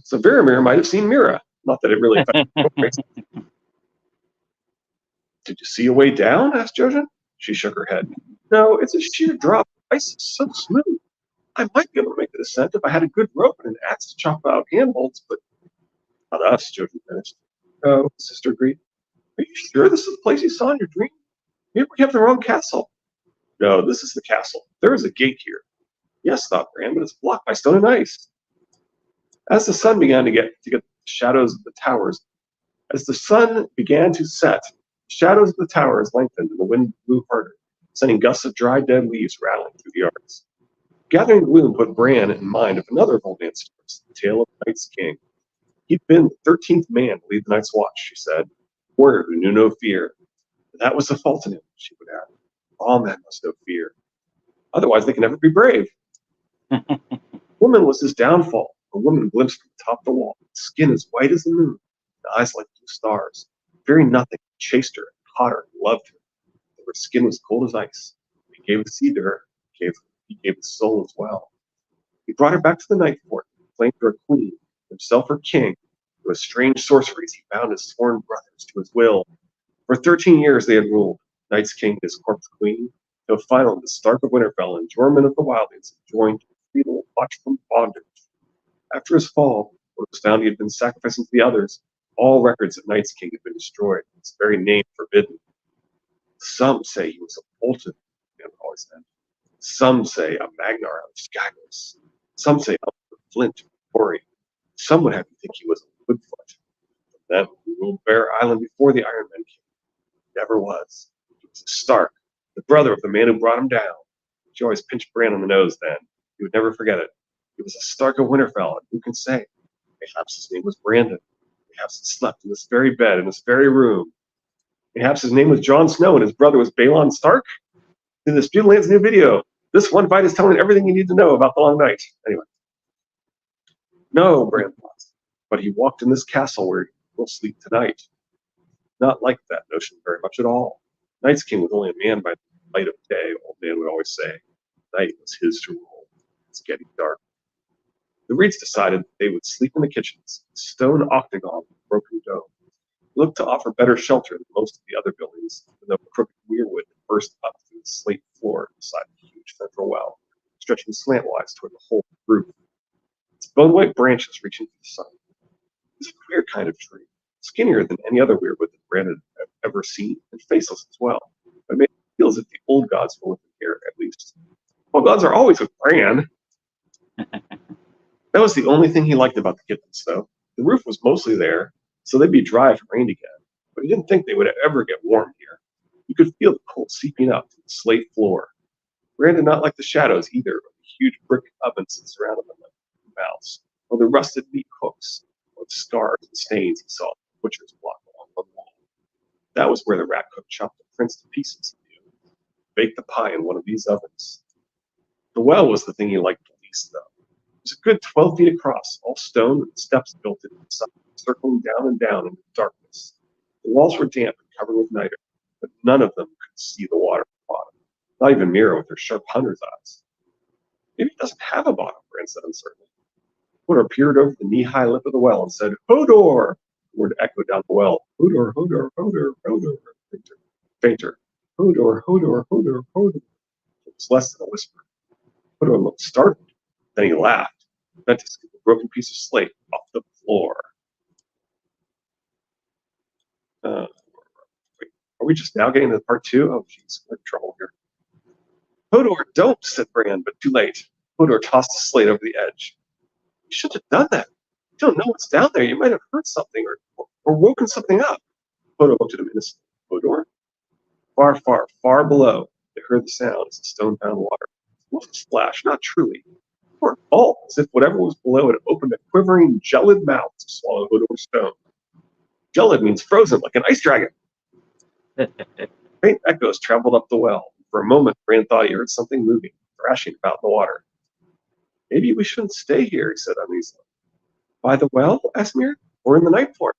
So Varamir might have seen Mira. Not that it really affected me." "Did you see a way down?" asked Jojen. She shook her head. "No, it's a sheer drop. The ice is so smooth. I might be able to make the descent if I had a good rope and an axe to chop out handholds, but not us," Jojen finished. "Oh," his sister agreed. "Are you sure this is the place you saw in your dream? Maybe we have the wrong castle." "No, this is the castle. There is a gate here." "Yes," thought Bran, "but it's blocked by stone and ice." As the sun began to get shadows of the towers, as the sun began to set, shadows of the towers lengthened and the wind blew harder, sending gusts of dry, dead leaves rattling through the yards. Gathering gloom put Bran in mind of another of Old Nan's stories, the tale of the Night's King. He'd been the 13th man to lead the Night's Watch, she said, a warrior who knew no fear. But that was the fault in him, she would add. All men must know fear. Otherwise they can never be brave. Woman was his downfall. A woman glimpsed from the top of the wall, skin as white as the moon, and eyes like blue stars. Fearing nothing, he chased her, caught her, and loved her. Though her skin was cold as ice. He gave his seed to her. He gave his soul as well. He brought her back to the Night Fort, claimed her a queen, himself her king. Through strange sorceries, he bound his sworn brothers to his will. For 13 years they had ruled, Night's King and his corpse queen, till finally the Stark of Winterfell and Jormund of the Wildlands had joined to free the watch from bondage. After his fall, when it was found he had been sacrificing to the others, all records of Night's King had been destroyed, his very name forbidden. Some say he was a Bolton, man always said. Some say a Magnar out of Skagos. Some say a Flint or Tory. Some would have you think he was a Woodfoot. Then he ruled Bear Island before the Iron Men came. He never was. He was a Stark, the brother of the man who brought him down. She always pinched Bran on the nose then. He would never forget it. He was a Stark of Winterfell, and who can say? Perhaps his name was Brandon. Perhaps he slept in this very bed, in this very room. Perhaps his name was Jon Snow, and his brother was Balon Stark. In this Buteland's new video, this one fight is telling everything you need to know about the Long Night. Anyway. No, Bran thought. But he walked in this castle where he will sleep tonight. Not like that notion very much at all. Night's King was only a man by the light of day, Old Man would always say. Night was his to rule. It's getting dark. The Reeds decided that they would sleep in the kitchens, a stone octagon with a broken dome. It looked to offer better shelter than most of the other buildings, even though crooked weirwood burst up through the slate floor beside the huge central well, stretching slantwise toward the whole roof. Its bone-white branches reaching to the sun. It was a queer kind of tree, skinnier than any other weirwood that Bran had ever seen, and faceless as well. But it made it feel as if the old gods were with him here, at least. Well, gods are always with Bran. That was the only thing he liked about the kittens, though. The roof was mostly there, so they'd be dry if it rained again, but he didn't think they would ever get warm here. You could feel the cold seeping up to the slate floor. Brand did not like the shadows either of the huge brick ovens that surrounded them like mouths, or the rusted meat hooks, or the scars and stains he saw on the butcher's block along the wall. That was where the rat cook chopped the prince to pieces, he knew. Baked the pie in one of these ovens. The well was the thing he liked the least, though. It was a good 12 feet across, all stone with steps built into the side, circling down and down into the darkness. The walls were damp and covered with niter, but none of them could see the water at the bottom. Not even Mira with her sharp hunter's eyes. Maybe it doesn't have a bottom, Brand said uncertainly. Hodor peered over the knee-high lip of the well and said, Hodor! The word echoed down the well. Hodor, Hodor, Hodor, Hodor. Fainter, fainter. Hodor, Hodor, Hodor, Hodor. It was less than a whisper. Hodor looked startled. Then he laughed, bent to scoop a broken piece of slate off the floor. Wait, are we just now getting to part 2? Oh, jeez, we're in trouble here. Hodor, don't, said Bran, but too late. Hodor tossed the slate over the edge. You should have done that. You don't know what's down there. You might have heard something or woken something up. Hodor looked at him innocently. Hodor? Far, far, far below, they heard the sound as the stone found water. It was a splash, not truly. Or all, as if whatever was below had opened a quivering, gelid mouth to swallow Hodor's stone. Gelid means frozen, like an ice dragon. Faint echoes traveled up the well. For a moment, Bran thought he heard something moving, thrashing about in the water. Maybe we shouldn't stay here, he said uneasily. By the well? Asked Mir. Or in the night fort?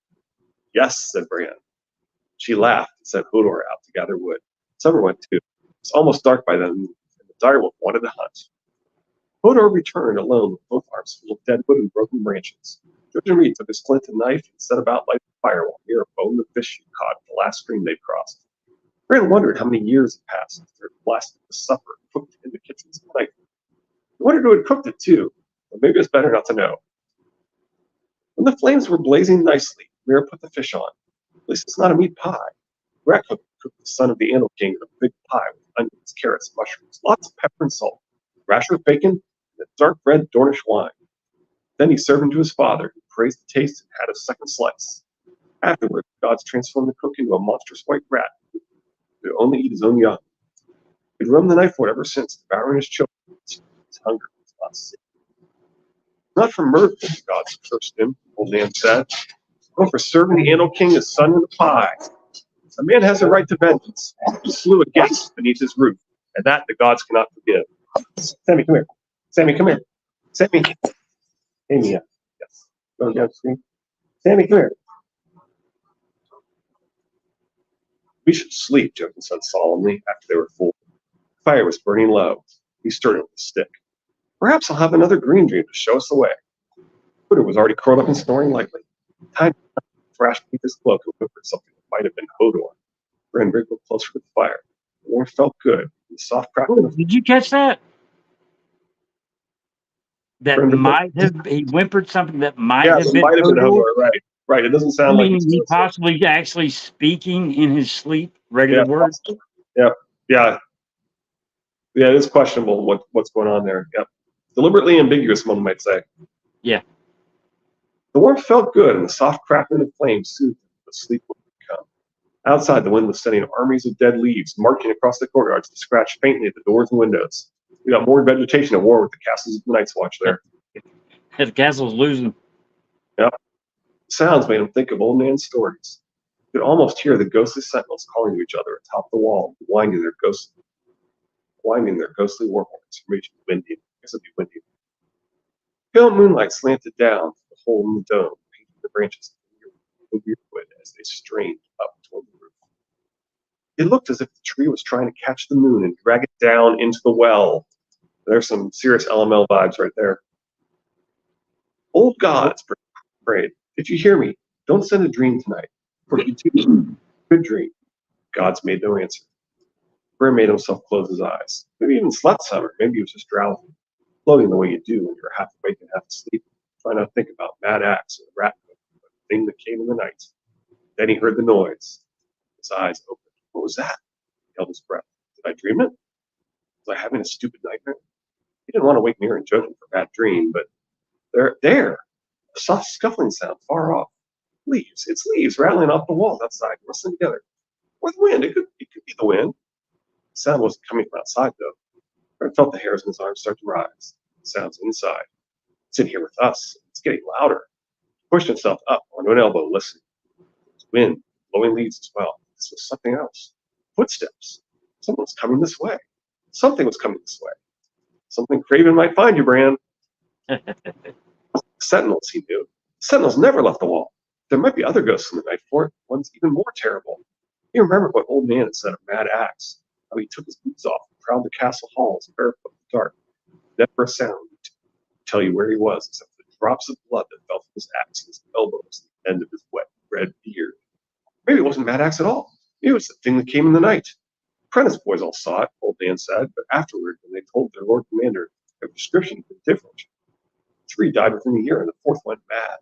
Yes, said Bran. She laughed and sent Hodor out to gather wood. Summer went too. It was almost dark by then, and the direwolf wanted to hunt. Hodor returned alone with both arms full of dead wood and broken branches. George Reed took his flint and knife and set about lighting the fire while Mira boned the fish she caught at the last stream they'd crossed. Bran wondered how many years had passed since they had blasted the supper cooked in the kitchens at night. He wondered who had cooked it too, but maybe it's better not to know. When the flames were blazing nicely, Mira put the fish on. At least it's not a meat pie. Rat cooked the son of the Animal King a big pie with onions, carrots, mushrooms, lots of pepper and salt, rasher of bacon, and a dark red Dornish wine. Then he served him to his father, who praised the taste and had a second slice. Afterward, the gods transformed the cook into a monstrous white rat who could only eat his own young. He'd roamed the night fort ever since, devouring his children. His hunger was not sick. Not for murder that the gods cursed him, old man said, but for serving the Animal King his son in the pie. A man has a right to vengeance. He slew a guest beneath his roof, and that the gods cannot forgive. Sammy, come here. Sammy, come here. Sammy. Amy, yes. Going down the screen. Sammy, come here. We should sleep, Jokin said solemnly after they were full. The fire was burning low. He stirred it with a stick. Perhaps I'll have another green dream to show us the way. Hodor was already curled up and snoring lightly. Time thrashed beneath his cloak and whispered something that might have been Hodor. Bran wriggled closer to the fire. The warmth felt good. The soft crackling of Did you catch that? That Bran might have, he whimpered something that might yeah, have it been might have been Hodor. Hodor, right. Right. It doesn't sound like Meaning he possibly actually speaking in his sleep, regular words. Yeah. Yeah. Yeah, it is questionable what's going on there. Yep. Deliberately ambiguous, one might say. Yeah. The warmth felt good, and the soft crackling of flames soothed him, but sleep wouldn't come. Outside, the wind was sending armies of dead leaves marching across the courtyards to scratch faintly at the doors and windows. We got more vegetation at war with the castles of the Night's Watch there. The castle's losing. Yep. Sounds made him think of old man's stories. You could almost hear the ghostly sentinels calling to each other atop the wall, winding their ghostly war horns from reaching windy. I guess it'd be windy. Pale moonlight slanted down through the hole in the dome, painting the branches of the wood as they strained up toward the roof. It looked as if the tree was trying to catch the moon and drag it down into the well. There's some serious LML vibes right there. Old gods, prayed, if you hear me, don't send a dream tonight. For you too, good dream. Gods made no answer. Bran made himself close his eyes. Maybe he even slept some, or maybe he was just drowsy, floating the way you do when you're half awake and half asleep, trying not to think about Mad Axe or the rat cook, or the thing that came in the night. Then he heard the noise. His eyes opened. What was that? He held his breath. Did I dream it? Was I having a stupid nightmare? He didn't want to wake Mir and judge him for a bad dream, but there, A soft scuffling sound far off. Leaves. It's leaves rattling off the walls outside, rustling together. Or the wind. It could be the wind. The sound wasn't coming from outside, though. Fred felt the hairs in his arms start to rise. The sound's inside. It's in here with us. It's getting louder. He pushed himself up onto an elbow, listening. It was wind, blowing leaves as well. This was something else. Footsteps. Someone was coming this way. Something was coming this way. Something Craven might find you, Bran. Sentinels, he knew. Sentinels never left the wall. There might be other ghosts in the night fort, ones even more terrible. He remembered what Old Man had said of Mad Axe, how he took his boots off and prowled the castle halls barefoot in the dark. Never a sound to tell you where he was, except for the drops of blood that fell from his axe and his elbows and the end of his wet red beard. Maybe it wasn't Mad Axe at all. Maybe it was the thing that came in the night. Apprentice boys all saw it, Old Man said, but afterward, when they told their Lord Commander, their description had been different. 3 died within a year, and the 4th went mad.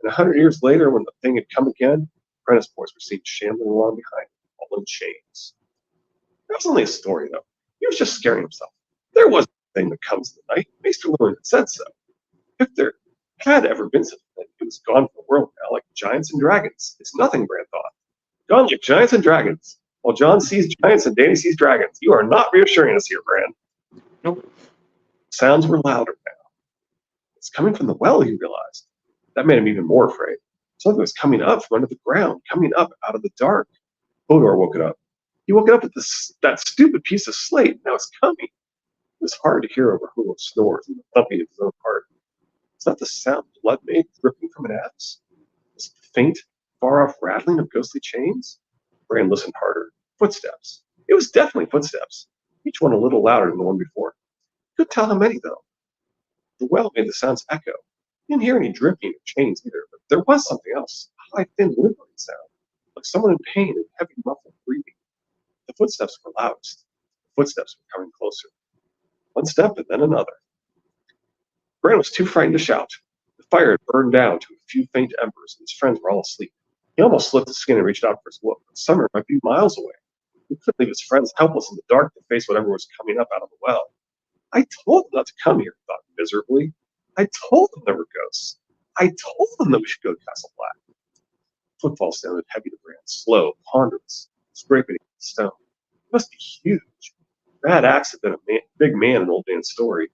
And 100 years later, when the thing had come again, apprentice boys were seen shambling along behind him, all in chains. That was only a story, though. He was just scaring himself. There was a thing that comes in the night. Maester Llewellyn had said so. If there had ever been such a thing, it was gone from the world now, like giants and dragons. It's nothing, Bran thought. Gone like giants and dragons. While John sees giants and Dany sees dragons. You are not reassuring us here, Bran. Nope. Sounds were louder now. It's coming from the well, he realized. That made him even more afraid. Something was coming up from under the ground, coming up out of the dark. Hodor woke it up. He woke up at that stupid piece of slate. Now it's coming. It was hard to hear over Hodor's snores and the thumping of his own heart. Is that the sound blood made dripping from an axe? Was it the faint, far-off rattling of ghostly chains? Bran listened harder. Footsteps. It was definitely footsteps, each one a little louder than the one before. Couldn't tell how many, though. The well made the sounds echo. He didn't hear any dripping or chains either, but there was something else, a high, thin, whimpering sound, like someone in pain and heavy, muffled breathing. The footsteps were loudest. The footsteps were coming closer. One step and then another. Bran was too frightened to shout. The fire had burned down to a few faint embers, and his friends were all asleep. He almost slipped his skin and reached out for his whip, but Summer might be miles away. He couldn't leave his friends helpless in the dark to face whatever was coming up out of the well. I told them not to come here, he thought miserably. I told them there were ghosts. I told them that we should go to Castle Black. Footfalls sounded heavy to Bran, slow, ponderous, scraping against stone. It must be huge. Mad Axe had been a big man in Old Man's story,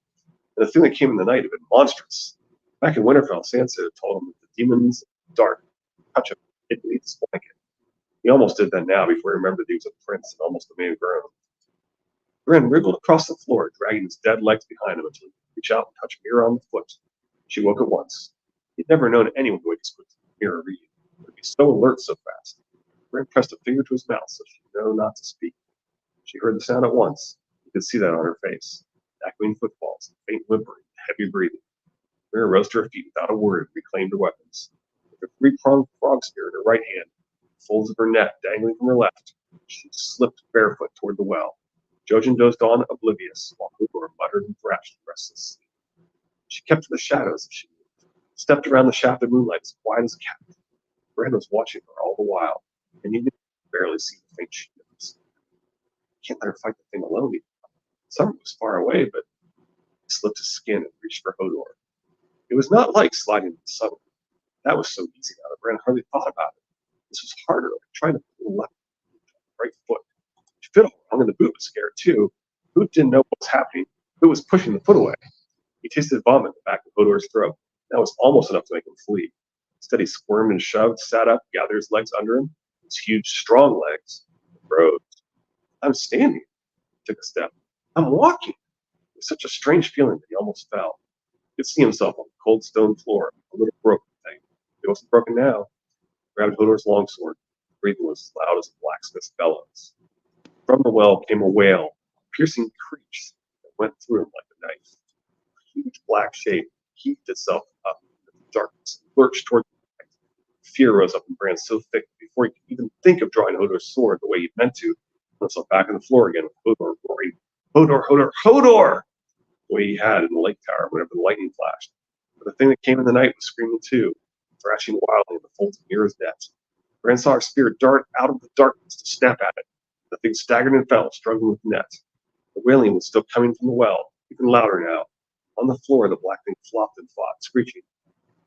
and the thing that came in the night had been monstrous. Back in Winterfell, Sansa had told him that the demons of the dark touch him hid beneath his blanket. He almost did that now before he remembered he was a prince and almost a man grown. Bran wriggled across the floor, dragging his dead legs behind him until he could reach out and touch Mira on the foot. She woke at once. He'd never known anyone wake as quickly as Mira Reed. Would be so alert so fast. Bran pressed a finger to his mouth so she knew not to speak. She heard the sound at once. He could see that on her face. Echoing footfalls, faint whimpering, heavy breathing. Mira rose to her feet without a word and reclaimed her weapons. With a 3-pronged frog spear in her right hand, the folds of her neck dangling from her left, she slipped barefoot toward the well. Jojen dozed on, oblivious, while Hodor muttered and thrashed in restless sleep. She kept to the shadows as she moved, stepped around the shaft of moonlight as quiet as a cat. Bran was watching her all the while, and he could barely see the faint shadows. Can't let her fight the thing alone. Summer was far away, but he slipped his skin and reached for Hodor. It was not like sliding into the sun. That was so easy now that Bran hardly thought about it. This was harder, like trying to put a left right foot. She fit all wrong, and the boot was scared too. The boot didn't know what was happening. The boot was pushing the foot away. He tasted vomit in the back of Hodor's throat. That was almost enough to make him flee. Instead, he squirmed and shoved, sat up, gathered his legs under him, his huge, strong legs, and rose. I'm standing. He took a step. I'm walking. It was such a strange feeling that he almost fell. He could see himself on the cold stone floor, a little broken thing. It wasn't broken now. He grabbed Hodor's longsword. Breathing was as loud as a blacksmith's bellows. From the well came a wail, a piercing screech that went through him like a knife. A huge black shape heaved itself up into the darkness and lurched toward the light. Fear rose up in Bran so thick that before he could even think of drawing Hodor's sword the way he'd meant to, he found himself back on the floor again with Hodor roaring, Hodor, Hodor, Hodor! The way he had in the lake tower whenever the lightning flashed. But the thing that came in the night was screaming too, thrashing wildly in the folds of Mira's depths. Bran saw her spear dart out of the darkness to snap at it. The thing staggered and fell, struggling with the net. The wailing was still coming from the well, even louder now. On the floor, the black thing flopped and fought, screeching.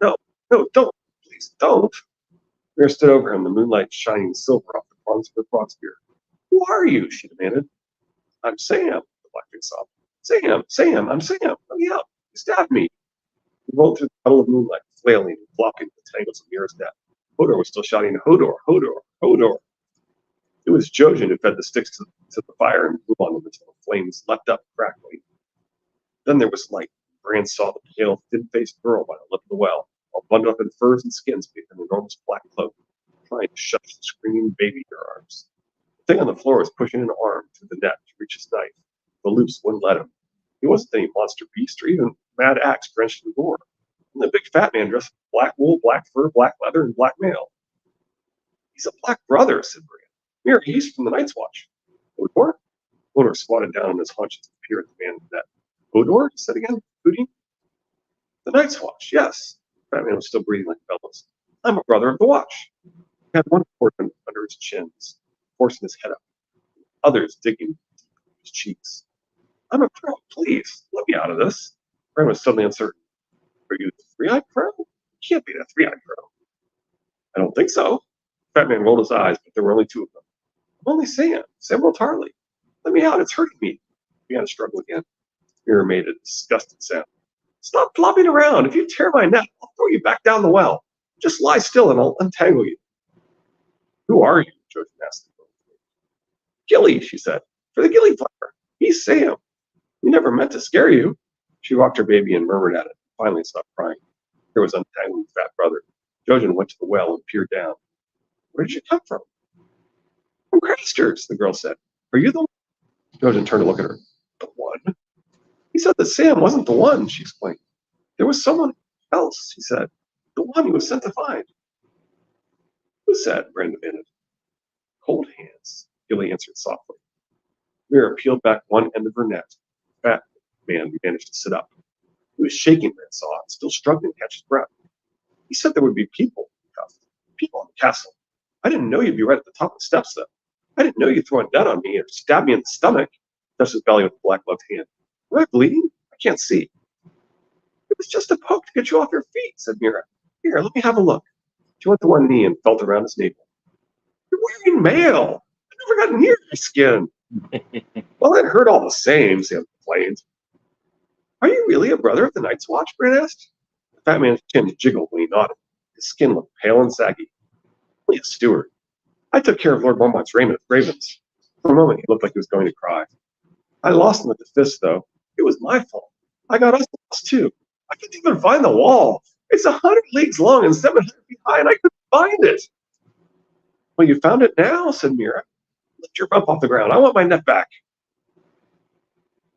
No, No, don't. Please don't. Mira stood over him, the moonlight shining silver off the corners of her broad spear. Who are you? She demanded. I'm Sam, the blackface sobbed. Sam, I'm Sam. Let me out. You stabbed me. He rolled through the puddle of moonlight, flailing and flopping the tangles of Mira's neck. Hodor was still shouting, Hodor, Hodor, Hodor. It was Jojen who fed the sticks to the fire and blew on them until the flames leapt up, crackling. Then there was light. Bran saw the pale, thin-faced girl by the lip of the well, all bundled up in furs and skins beneath an enormous black cloak, trying to shove the screaming baby in her arms. The thing on the floor was pushing an arm through the net to reach his knife. The loops wouldn't let him. He wasn't any monster beast or even mad axe drenched in gore. And the big fat man dressed in black wool, black fur, black leather, and black mail. He's a black brother, said Bran. Mira, he's from the Night's Watch. Hodor? Hodor squatted down on his haunches and peered at the man in the net. Hodor? He said again, hooting. The Night's Watch, yes. The fat man was still breathing like bellows. I'm a brother of the Watch. He had one foot under his chins, forcing his head up, others digging his cheeks. I'm a crow, please, let me out of this. Bran was suddenly uncertain. Are you the three-eyed crow? You can't be the three-eyed crow. I don't think so. The fat man rolled his eyes, but there were only two of them. I'm only Sam, Samuel Tarley. Let me out, it's hurting me. He began to struggle again. Mira made a disgusted sound. Stop flopping around. If you tear my net, I'll throw you back down the well. Just lie still and I'll untangle you. Who are you? Jojen asked. Gilly, she said. For the Gilly Fire. He's Sam. We never meant to scare you. She rocked her baby and murmured at it. Finally stopped crying. There was untangling fat brother. Jojen went to the well and peered down. Where did you come from? From Craster's, the girl said. Are you the one? Jojen turned to look at her. The one? He said that Sam wasn't the one, she explained. There was someone else, he said. The one he was sent to find. Who said? Bran demanded. Cold Hands, Gilly answered softly. Mira peeled back one end of her net. The fat man managed to sit up. He was shaking, Bran saw, and still struggling to catch his breath. He said there would be people, people in the castle. I didn't know you'd be right at the top of the steps, though. I didn't know you'd throw a net on me or stab me in the stomach. Touched his belly with the black gloved hand. Am I bleeding? I can't see. It was just a poke to get you off your feet, said Mira. Here, let me have a look. She went to one knee and felt around his navel. You're wearing mail. I never got near your skin. Well, it hurt all the same, Sam complained. Are you really a brother of the Night's Watch? Bran asked. The fat man's chin jiggled when he nodded. His skin looked pale and saggy. Only a steward. I took care of Lord Mormont's ravens. For a moment, he looked like he was going to cry. I lost him at the fist, though. It was my fault. I got us lost, too. I couldn't even find the wall. It's 100 leagues long and 700 feet high, and I couldn't find it. Well, you found it now, said Mira. Lift your rump off the ground. I want my net back.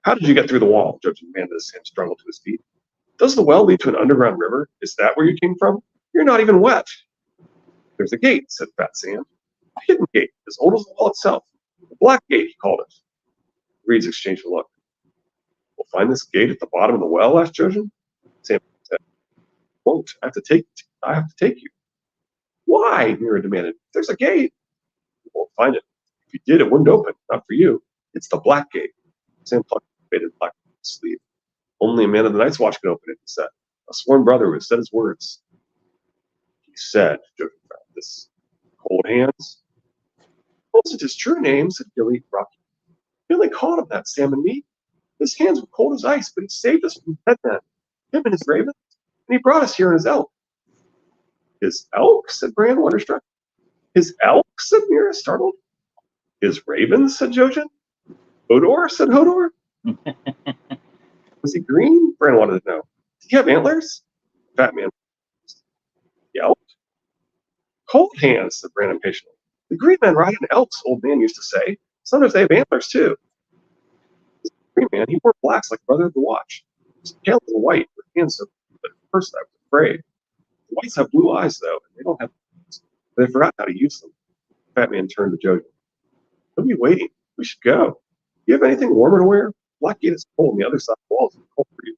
How did you get through the wall? Jojen demanded as Sam struggled to his feet. Does the well lead to an underground river? Is that where you came from? You're not even wet. There's a gate, said Fat Sam. A hidden gate, as old as the wall itself. The Black Gate, he called it. The Reeds exchanged a look. We'll find this gate at the bottom of the well? Asked Jojen. Sam said, Won't. I have to take you. Why? Mira demanded. There's a gate. You won't find it. If you did, it wouldn't open. Not for you. It's the Black Gate. Sam plucked the faded black sleeve. Only a man of the Night's Watch can open it, he said. A sworn brother who has said his words. He said, Jojen found this. Cold Hands? Wasn't his true name, said Gilly, Rocky. We only called him that, Sam and me. His hands were cold as ice, but he saved us from dead men. Him and his ravens. And he brought us here in his elk. His elk? Said Bran, wonderstruck. His elk? Said Mira, startled. His ravens? Said Jojen. Hodor? Said Hodor. Was he green? Bran wanted to know. Did he have antlers? Fat man. Elk? Cold Hands, said Bran impatiently. The green men ride on elks, old man used to say. Sometimes they have antlers, too. The green man, he wore blacks like brother of the Watch. His tail was white, with hands so but at first I was afraid. The whites have blue eyes, though, and they don't have hands. They forgot how to use them. The fat man turned to Jojen. What are you waiting? We should go. Do you have anything warmer to wear? Blackgate is cold, and the other side of the wall is cold for you.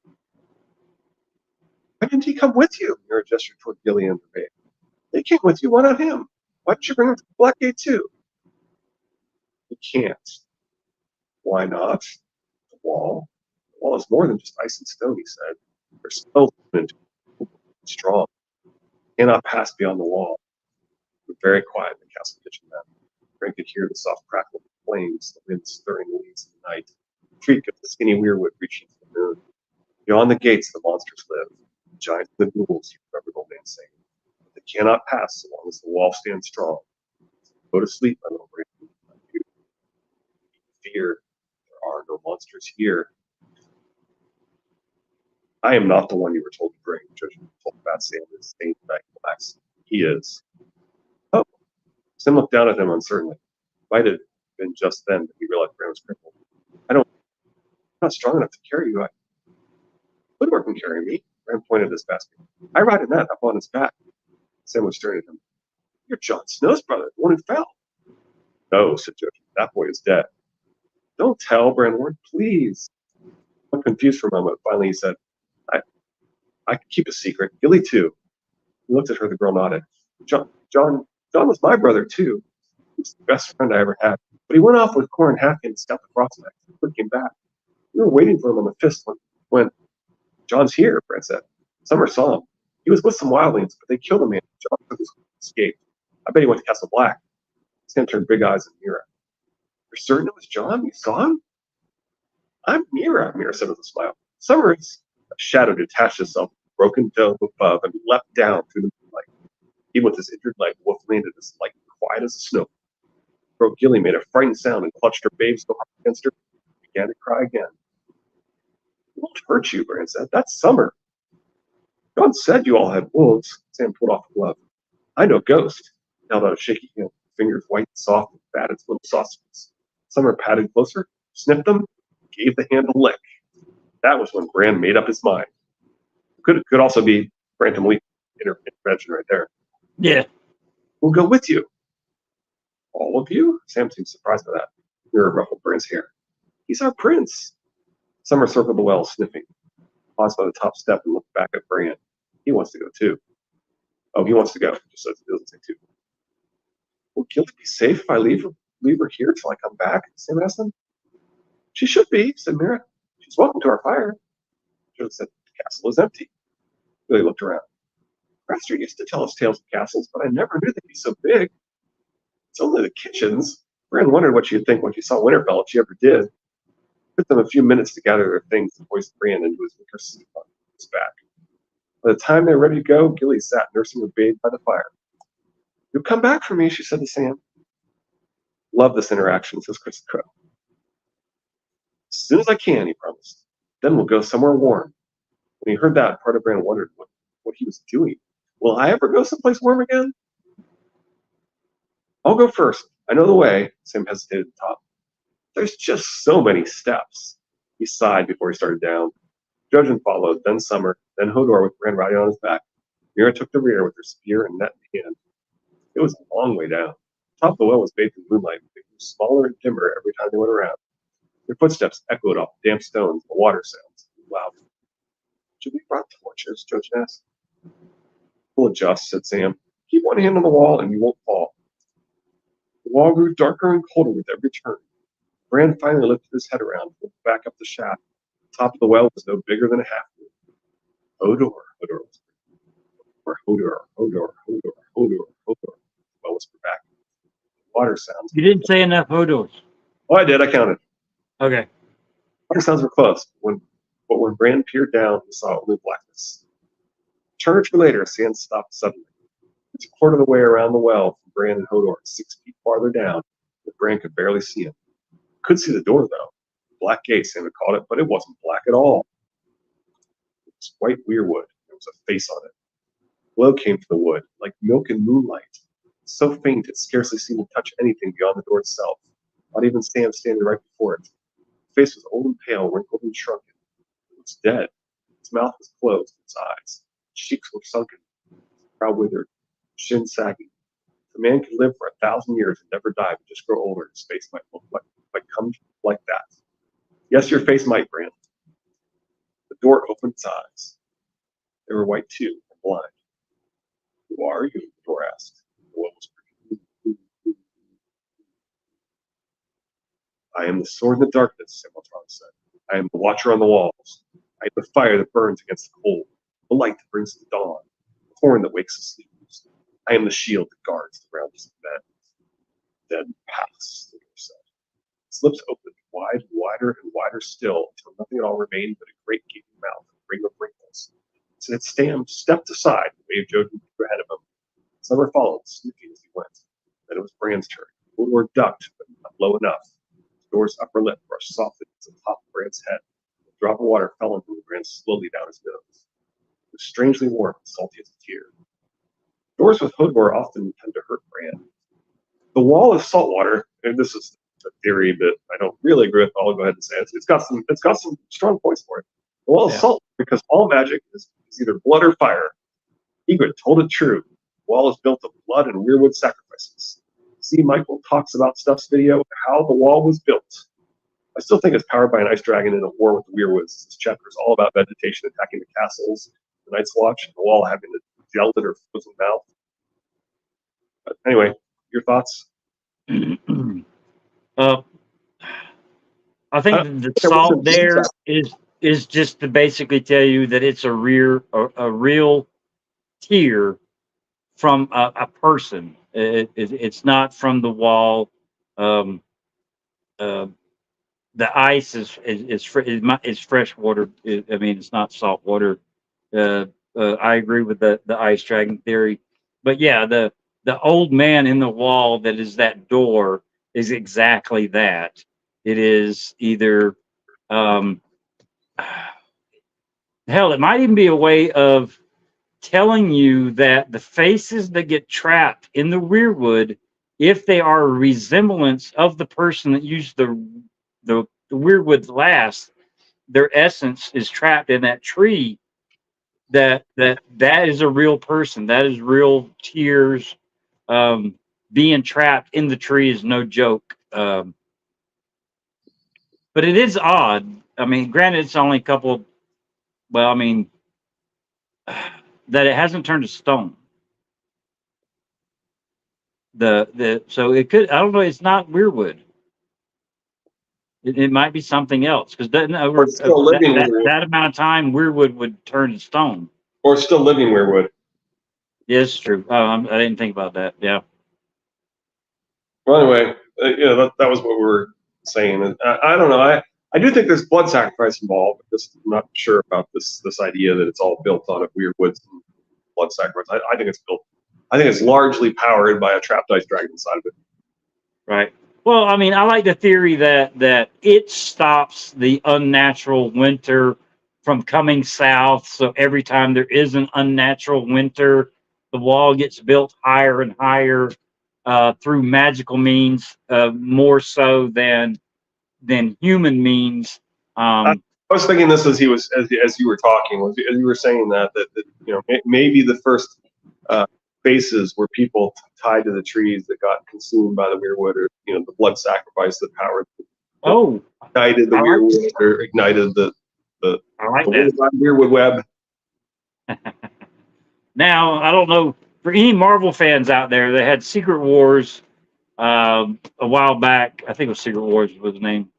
Why didn't he come with you? Mira gestured toward Gilly and the babe. They came with you. Why not him? Why didn't you bring him to Blackgate, too? He can't. Why not? The wall. The wall is more than just ice and stone, he said. There's spells into it. Strong. Cannot pass beyond the wall. We're very quiet in the castle kitchen now. Bran could hear the soft crackle of the flames, the wind stirring the leaves in the night, the creak of the skinny weirwood reaching to the moon. Beyond the gates the monsters live, the giants and the ghouls, you remember the old man saying. But they cannot pass so long as the wall stands strong. Go to sleep, my little Bran. You fear. There are no monsters here. I am not the one you were told to bring, judging told Fat Sam with stained back glass. He is. Oh. Sam looked down at him uncertainly. Might have been just then that he realized Bran was crippled. I'm not strong enough to carry you. Woodward can carry me. Bran pointed at his basket. I ride in that up on his back. Sam was staring at him. You're Jon Snow's brother, the one who fell. No, said Judge. That boy is dead. Don't tell, Bran warned. Please. I'm confused for a moment. Finally, he said, I can keep a secret. Gilly, too. He looked at her. The girl nodded. John was my brother, too. He was the best friend I ever had. But he went off with Corin Hathaway and scalped the prospect. He came back. We were waiting for him on the fist when John's here, Bran said. Summer saw him. He was with some wildlings, but they killed him, man. John took his escape. I bet he went to Castle Black. Sam turned big eyes at Mira. You're certain it was John? You saw him? I'm Mira, Mira said with a smile. Summer is... A shadow detached itself from the broken dome above and leapt down through the moonlight. Even with his injured leg, Wolf landed as light and quiet as a snow. Bro Gilly made a frightened sound and clutched her babe so hard against her, and began to cry again. It won't hurt you, Bran said. That's Summer. John said you all had wolves. Sam pulled off a glove. I know Ghost. He held out a shaky hand, fingers white and soft and fat as little sausages. Summer patted closer, sniffed them, gave the hand a lick. That was when Bran made up his mind. Could also be Branton Lee intervention right there. Yeah. We'll go with you. All of you? Sam seemed surprised by that. Mira ruffled Bran's hair. He's our prince. Summer circled the well, sniffing. Paused by the top step and looked back at Bran. He wants to go too. Oh, he wants to go. Just says he doesn't say too. Will Gilly be safe if I leave her here till I come back? Sam asked him. She should be, said Mira. She's welcome to our fire. Joe said the castle is empty. Billy looked around. Craster used to tell us tales of castles, but I never knew they'd be so big. It's only the kitchens. Bran wondered what she'd think when she saw Winterfell, if she ever did. It took them a few minutes to gather their things and hoist Bran into his wicker seat on his back. By the time they were ready to go, Gilly sat nursing her babe by the fire. You'll come back for me, she said to Sam. Love this interaction, says Chris Crow. As soon as I can, he promised. Then we'll go somewhere warm. When he heard that, part of Bran wondered what he was doing. Will I ever go someplace warm again? I'll go first. I know the way. Sam hesitated at the top. There's just so many steps. He sighed before he started down. Jojen followed, then Summer, then Hodor with Bran riding on his back. Mira took the rear with her spear and net in hand. It was a long way down. The top of the well was bathed in moonlight. It grew smaller and dimmer every time they went around. Their footsteps echoed off damp stones, the water sounds loud. Should we brought torches? Jojen asked. We'll adjust, said Sam. Keep one hand on the wall and you won't fall. The wall grew darker and colder with every turn. Bran finally lifted his head around, looked back up the shaft. The top of the well was no bigger than a half moon. Hodor, Hodor whispered. Hodor, Hodor, Hodor, Hodor, Hodor. The well whispered back. Water sounds. You didn't say enough Hodors. Oh, I did. I counted. Okay. Water sounds were close. But when Bran peered down, he saw only blackness. A turn or two later, Sam stopped suddenly. It's a quarter of the way around the well from Bran and Hodor, 6 feet farther down, but Bran could barely see him. Could see the door, though. Black gate, Sam had called it, but it wasn't black at all. It was white weirwood. There was a face on it. Glow came from the wood, like milk and moonlight. So faint it scarcely seemed to touch anything beyond the door itself, not even Sam standing right before it. The face was old and pale, wrinkled and shrunken. It was dead. Its mouth was closed, its eyes. Its cheeks were sunken, its brow withered, chin sagging. If a man could live for 1,000 years and never die, but just grow older, his face might come like that. Yes, your face might, Bran. The door opened its eyes. They were white too, and blind. Who are you? The door asked. The well whispered. I am the sword in the darkness, Samwell said. I am the watcher on the walls. I am the fire that burns against the cold, the light that brings the dawn, the horn that wakes the sleepers. I am the shield that guards the realms of men. Dead paths, the door said. Its lips opened, wide, wider, and wider still, until nothing at all remained but a great gaping mouth and a ring of wrinkles. So it stepped aside and waved Jojen ahead of him. Summer followed, sniffing as he went. Then it was Bran's turn. Woodward ducked, but not low enough. The door's upper lip brushed softly against the top of Bran's head. A drop of water fell on him and ran slowly down his nose. It was strangely warm and salty as a tear. Doors with Hodor often tend to hurt Bran. The wall is salt water, and this is a theory that I don't really agree with. I'll go ahead and say it's got some strong points for it. The wall is salt because all magic is either blood or fire. Egret told it true. The wall is built of blood and weirwood sacrifices. See, Michael talks about Stuff's video, how the wall was built. I still think it's powered by an ice dragon in a war with the weirwoods. This chapter is all about vegetation attacking the castles, the Night's Watch, and the wall having a gilded or frozen mouth. But anyway, your thoughts? I think the salt there is just to basically tell you that it's a real tear from a person. It's not from the wall. The ice is fresh water. I mean, it's not salt water. I agree with the ice dragon theory, but yeah, the old man in the wall that is that door is exactly that. It is either hell, it might even be a way of telling you that the faces that get trapped in the weirwood, if they are a resemblance of the person that used the weirwood last, their essence is trapped in that tree. That is a real person. That is real tears. Being trapped in the tree is no joke. But it is odd. I mean, granted, it's only a couple. Well, I mean, that it hasn't turned to stone. So it could. I don't know. It's not weirwood. It might be something else because that amount of time weirwood would turn to stone. Or still living weirwood. Yes, true. I didn't think about that. Yeah. Well, anyway, that was what we were saying. And I don't know. I do think there's blood sacrifice involved. Just I'm not sure about this idea that it's all built on weirwoods and blood sacrifice. I think it's built. I think it's largely powered by a trapped ice dragon inside of it. Right. Well, I mean, I like the theory that it stops the unnatural winter from coming south. So every time there is an unnatural winter, the wall gets built higher and higher through magical means, more so than human means. I was thinking this as you were talking, as you were saying that maybe the first faces were people tied to the trees that got consumed by the weirwood, or the blood sacrifice that powered. Ignited the weirwood, or ignited the weirwood web. Now, I don't know, for any Marvel fans out there, they had Secret Wars a while back. I think it was Secret Wars was the name,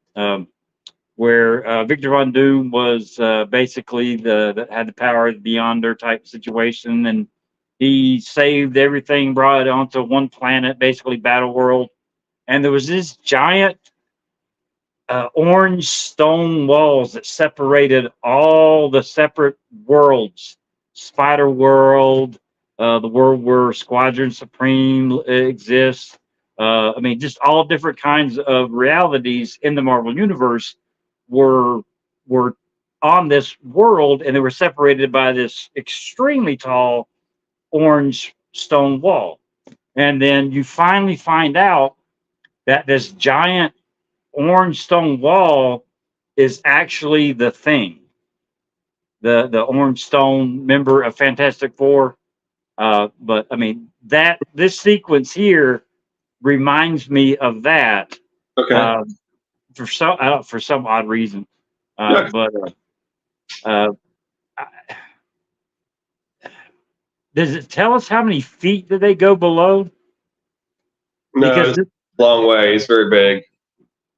where Victor Von Doom was basically that had the power of the Beyonder type situation, and he saved everything, brought it onto one planet, basically Battle World, and there was this giant orange stone walls that separated all the separate worlds. Spider World, the world where Squadron Supreme exists. I mean, just all different kinds of realities in the Marvel Universe were on this world, and they were separated by this extremely tall orange stone wall. And then you finally find out that this giant orange stone wall is actually the Thing. The orange stone member of Fantastic Four. But I mean, this sequence here reminds me of that. Okay. For some odd reason. Does it tell us how many feet did they go below? No, because it's a long way. It's very big.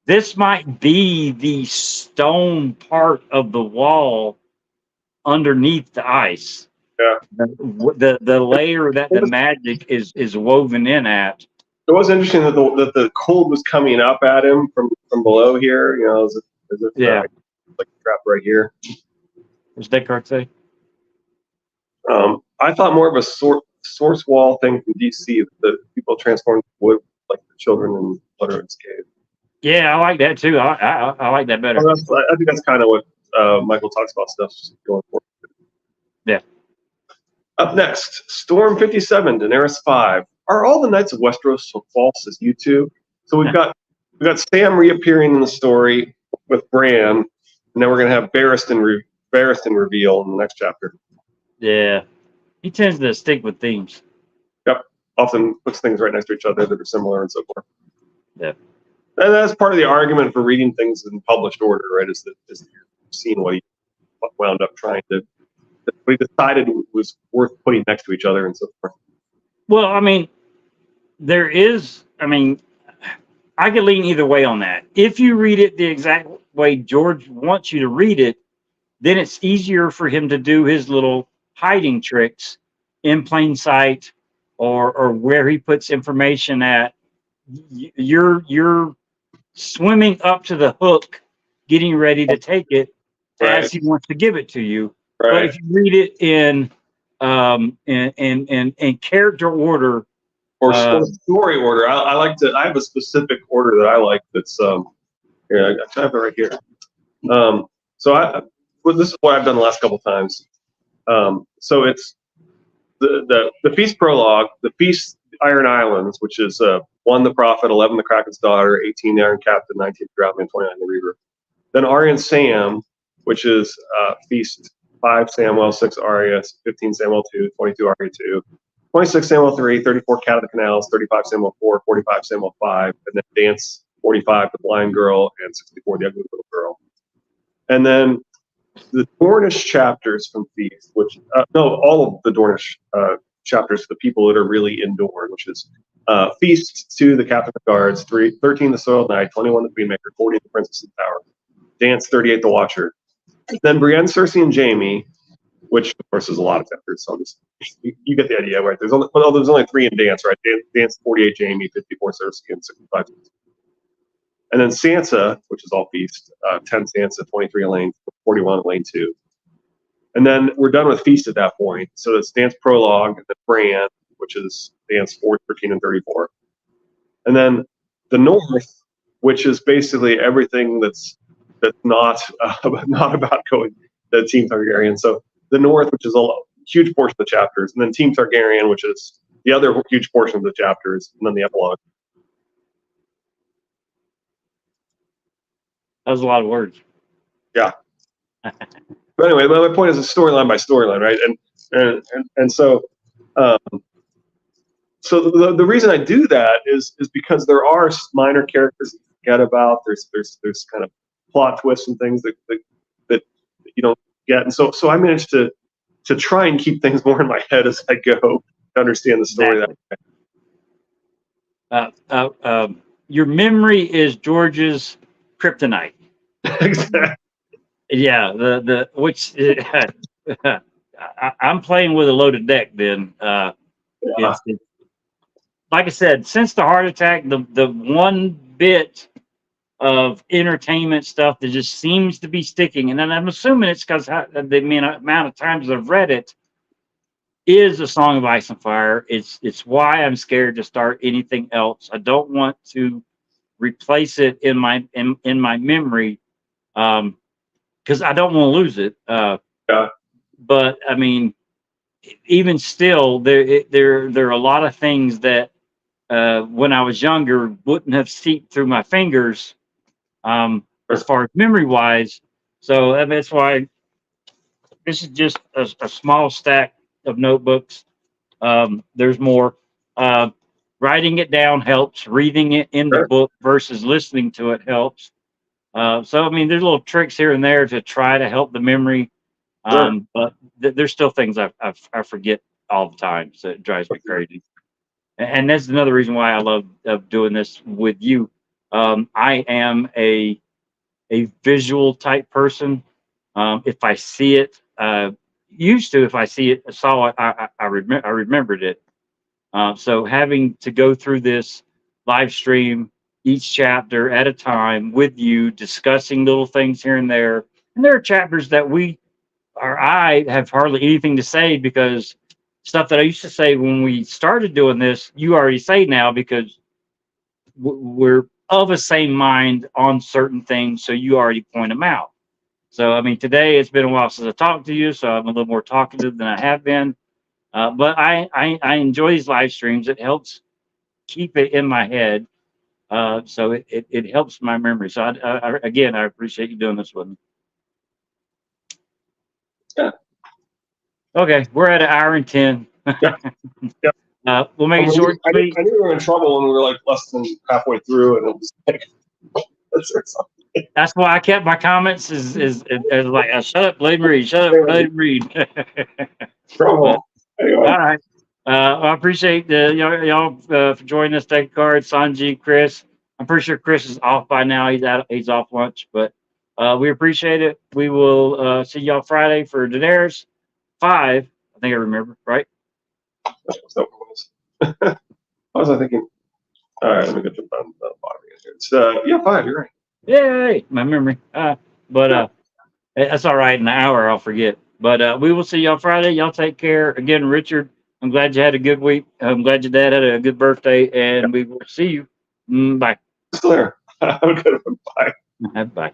This might be the stone part of the wall underneath the ice. Yeah. The layer that the magic is woven in at. It was interesting that the cold was coming up at him from below here. You know, as if Yeah. like trapped right here. What's that card say? I thought more of a source wall thing from DC. The people transformed wood like the children in Letterman's Cave. Yeah, I like that too. I like that better. I think that's kind of what Michael talks about stuff going forward. Yeah. Up next, Storm 57, Daenerys 5. Are all the Knights of Westeros so false as you two? So we've got Sam reappearing in the story with Bran, and then we're gonna have Barristan reveal in the next chapter. Yeah. He tends to stick with themes. Yep. Often puts things right next to each other that are similar and so forth. Yeah. And that's part of the argument for reading things in published order, right? Is that you're seeing what he wound up trying to, what he decided was worth putting next to each other and so forth. Well, I mean, I could lean either way on that. If you read it the exact way George wants you to read it, then it's easier for him to do his little hiding tricks in plain sight, or where he puts information at. You're swimming up to the hook, getting ready to take it as he wants to give it to you. Right. But if you read it in character order or story order, I have a specific order that I like. That's here, I have it right here. This is what I've done the last couple times. So it's the Feast prologue, the Feast Iron Islands, which is 1 the Prophet, 11 the Kraken's Daughter, 18 the Iron Captain, 19 the Droughtman, 29 the Reaver. Then Arya and Sam, which is Feast 5 Samwell, 6 Arya, 15 Samwell 2, 22 Arya 2, 26 Samwell 3, 34 Cat of the Canals, 35 Samwell 4, 45 Samwell 5, and then Dance 45 the Blind Girl, and 64 the Ugly Little Girl. And then the Dornish chapters from Feast, which all of the Dornish chapters, the people that are really in Dorne, which is Feast 2 the Captain of the Guards, 13 the Soiled Knight, 21 the Queenmaker, 40 the Princess of the Tower, Dance 38 the Watcher. Then Brienne, Cersei, and Jaime, which of course is a lot of chapters. So you get the idea, right? There's only 3 in Dance, right? Dance 48 Jaime, 54 Cersei, and 65. And then Sansa, which is all Feast, 10 Sansa, 23 Elaine, 41 Elaine 2. And then we're done with Feast at that point. So it's Dance prologue, and then Bran, which is Dance 4, 13, and 34. And then the North, which is basically everything that's not about going the Team Targaryen. So the North, which is a huge portion of the chapters, and then Team Targaryen, which is the other huge portion of the chapters, and then the epilogue. That was a lot of words. Yeah. But anyway, my point is a storyline by storyline, right? And so the reason I do that is because there are minor characters that you forget about. There's kind of plot twists and things that you don't get, and so I managed to try and keep things more in my head as I go to understand the story. Exactly. Your memory is George's kryptonite. Exactly. Yeah, I'm playing with a loaded deck. Then it's, like I said, since the heart attack, the one bit of entertainment stuff that just seems to be sticking, and then I'm assuming it's because the amount of times I've read it is A Song of Ice and Fire. It's why I'm scared to start anything else. I don't want to replace it in my memory, because I don't want to lose it. But I mean, even still, there are a lot of things that when I was younger wouldn't have seeped through my fingers, as far as memory wise. So that's why this is just a small stack of notebooks. There's more. Writing it down helps. Reading it in the book versus listening to it helps. So I mean, there's little tricks here and there to try to help the memory, but there's still things I forget all the time, so it drives me crazy. And that's another reason why I love doing this with you. I am a visual type person. If I see it, used to, if I saw it, I remembered it. So having to go through this live stream each chapter at a time with you, discussing little things here and there, and there are chapters that I have hardly anything to say, because stuff that I used to say when we started doing this, you already say now, because we're of a same mind on certain things, so you already point them out. So, I mean, today it's been a while since I talked to you, so I'm a little more talkative than I have been. But I enjoy these live streams. It helps keep it in my head. So it helps my memory. So again, I appreciate you doing this with me. Yeah. Okay, we're at 1 hour and 10. Yeah. We'll make it short. I knew we were in trouble when we were like less than halfway through, and it was like, that's why I kept my comments as like, shut up, let him read. Shut up, let him read. trouble. Anyway. All right. I appreciate y'all for joining us. Take cards, Sanji, Chris. I'm pretty sure Chris is off by now. He's off lunch, but we appreciate it. We will see y'all Friday for Daenerys 5. I think I remember, right? That's what it was. What was I thinking? All right, let me get the bottom again. It's 5. You're right. Yay, my memory. But that's all right. In an hour, I'll forget. But we will see y'all Friday. Y'all take care. Again, Richard, I'm glad you had a good week. I'm glad your dad had a good birthday, and we will see you. Bye. Still there. Have a good one. Bye. Bye.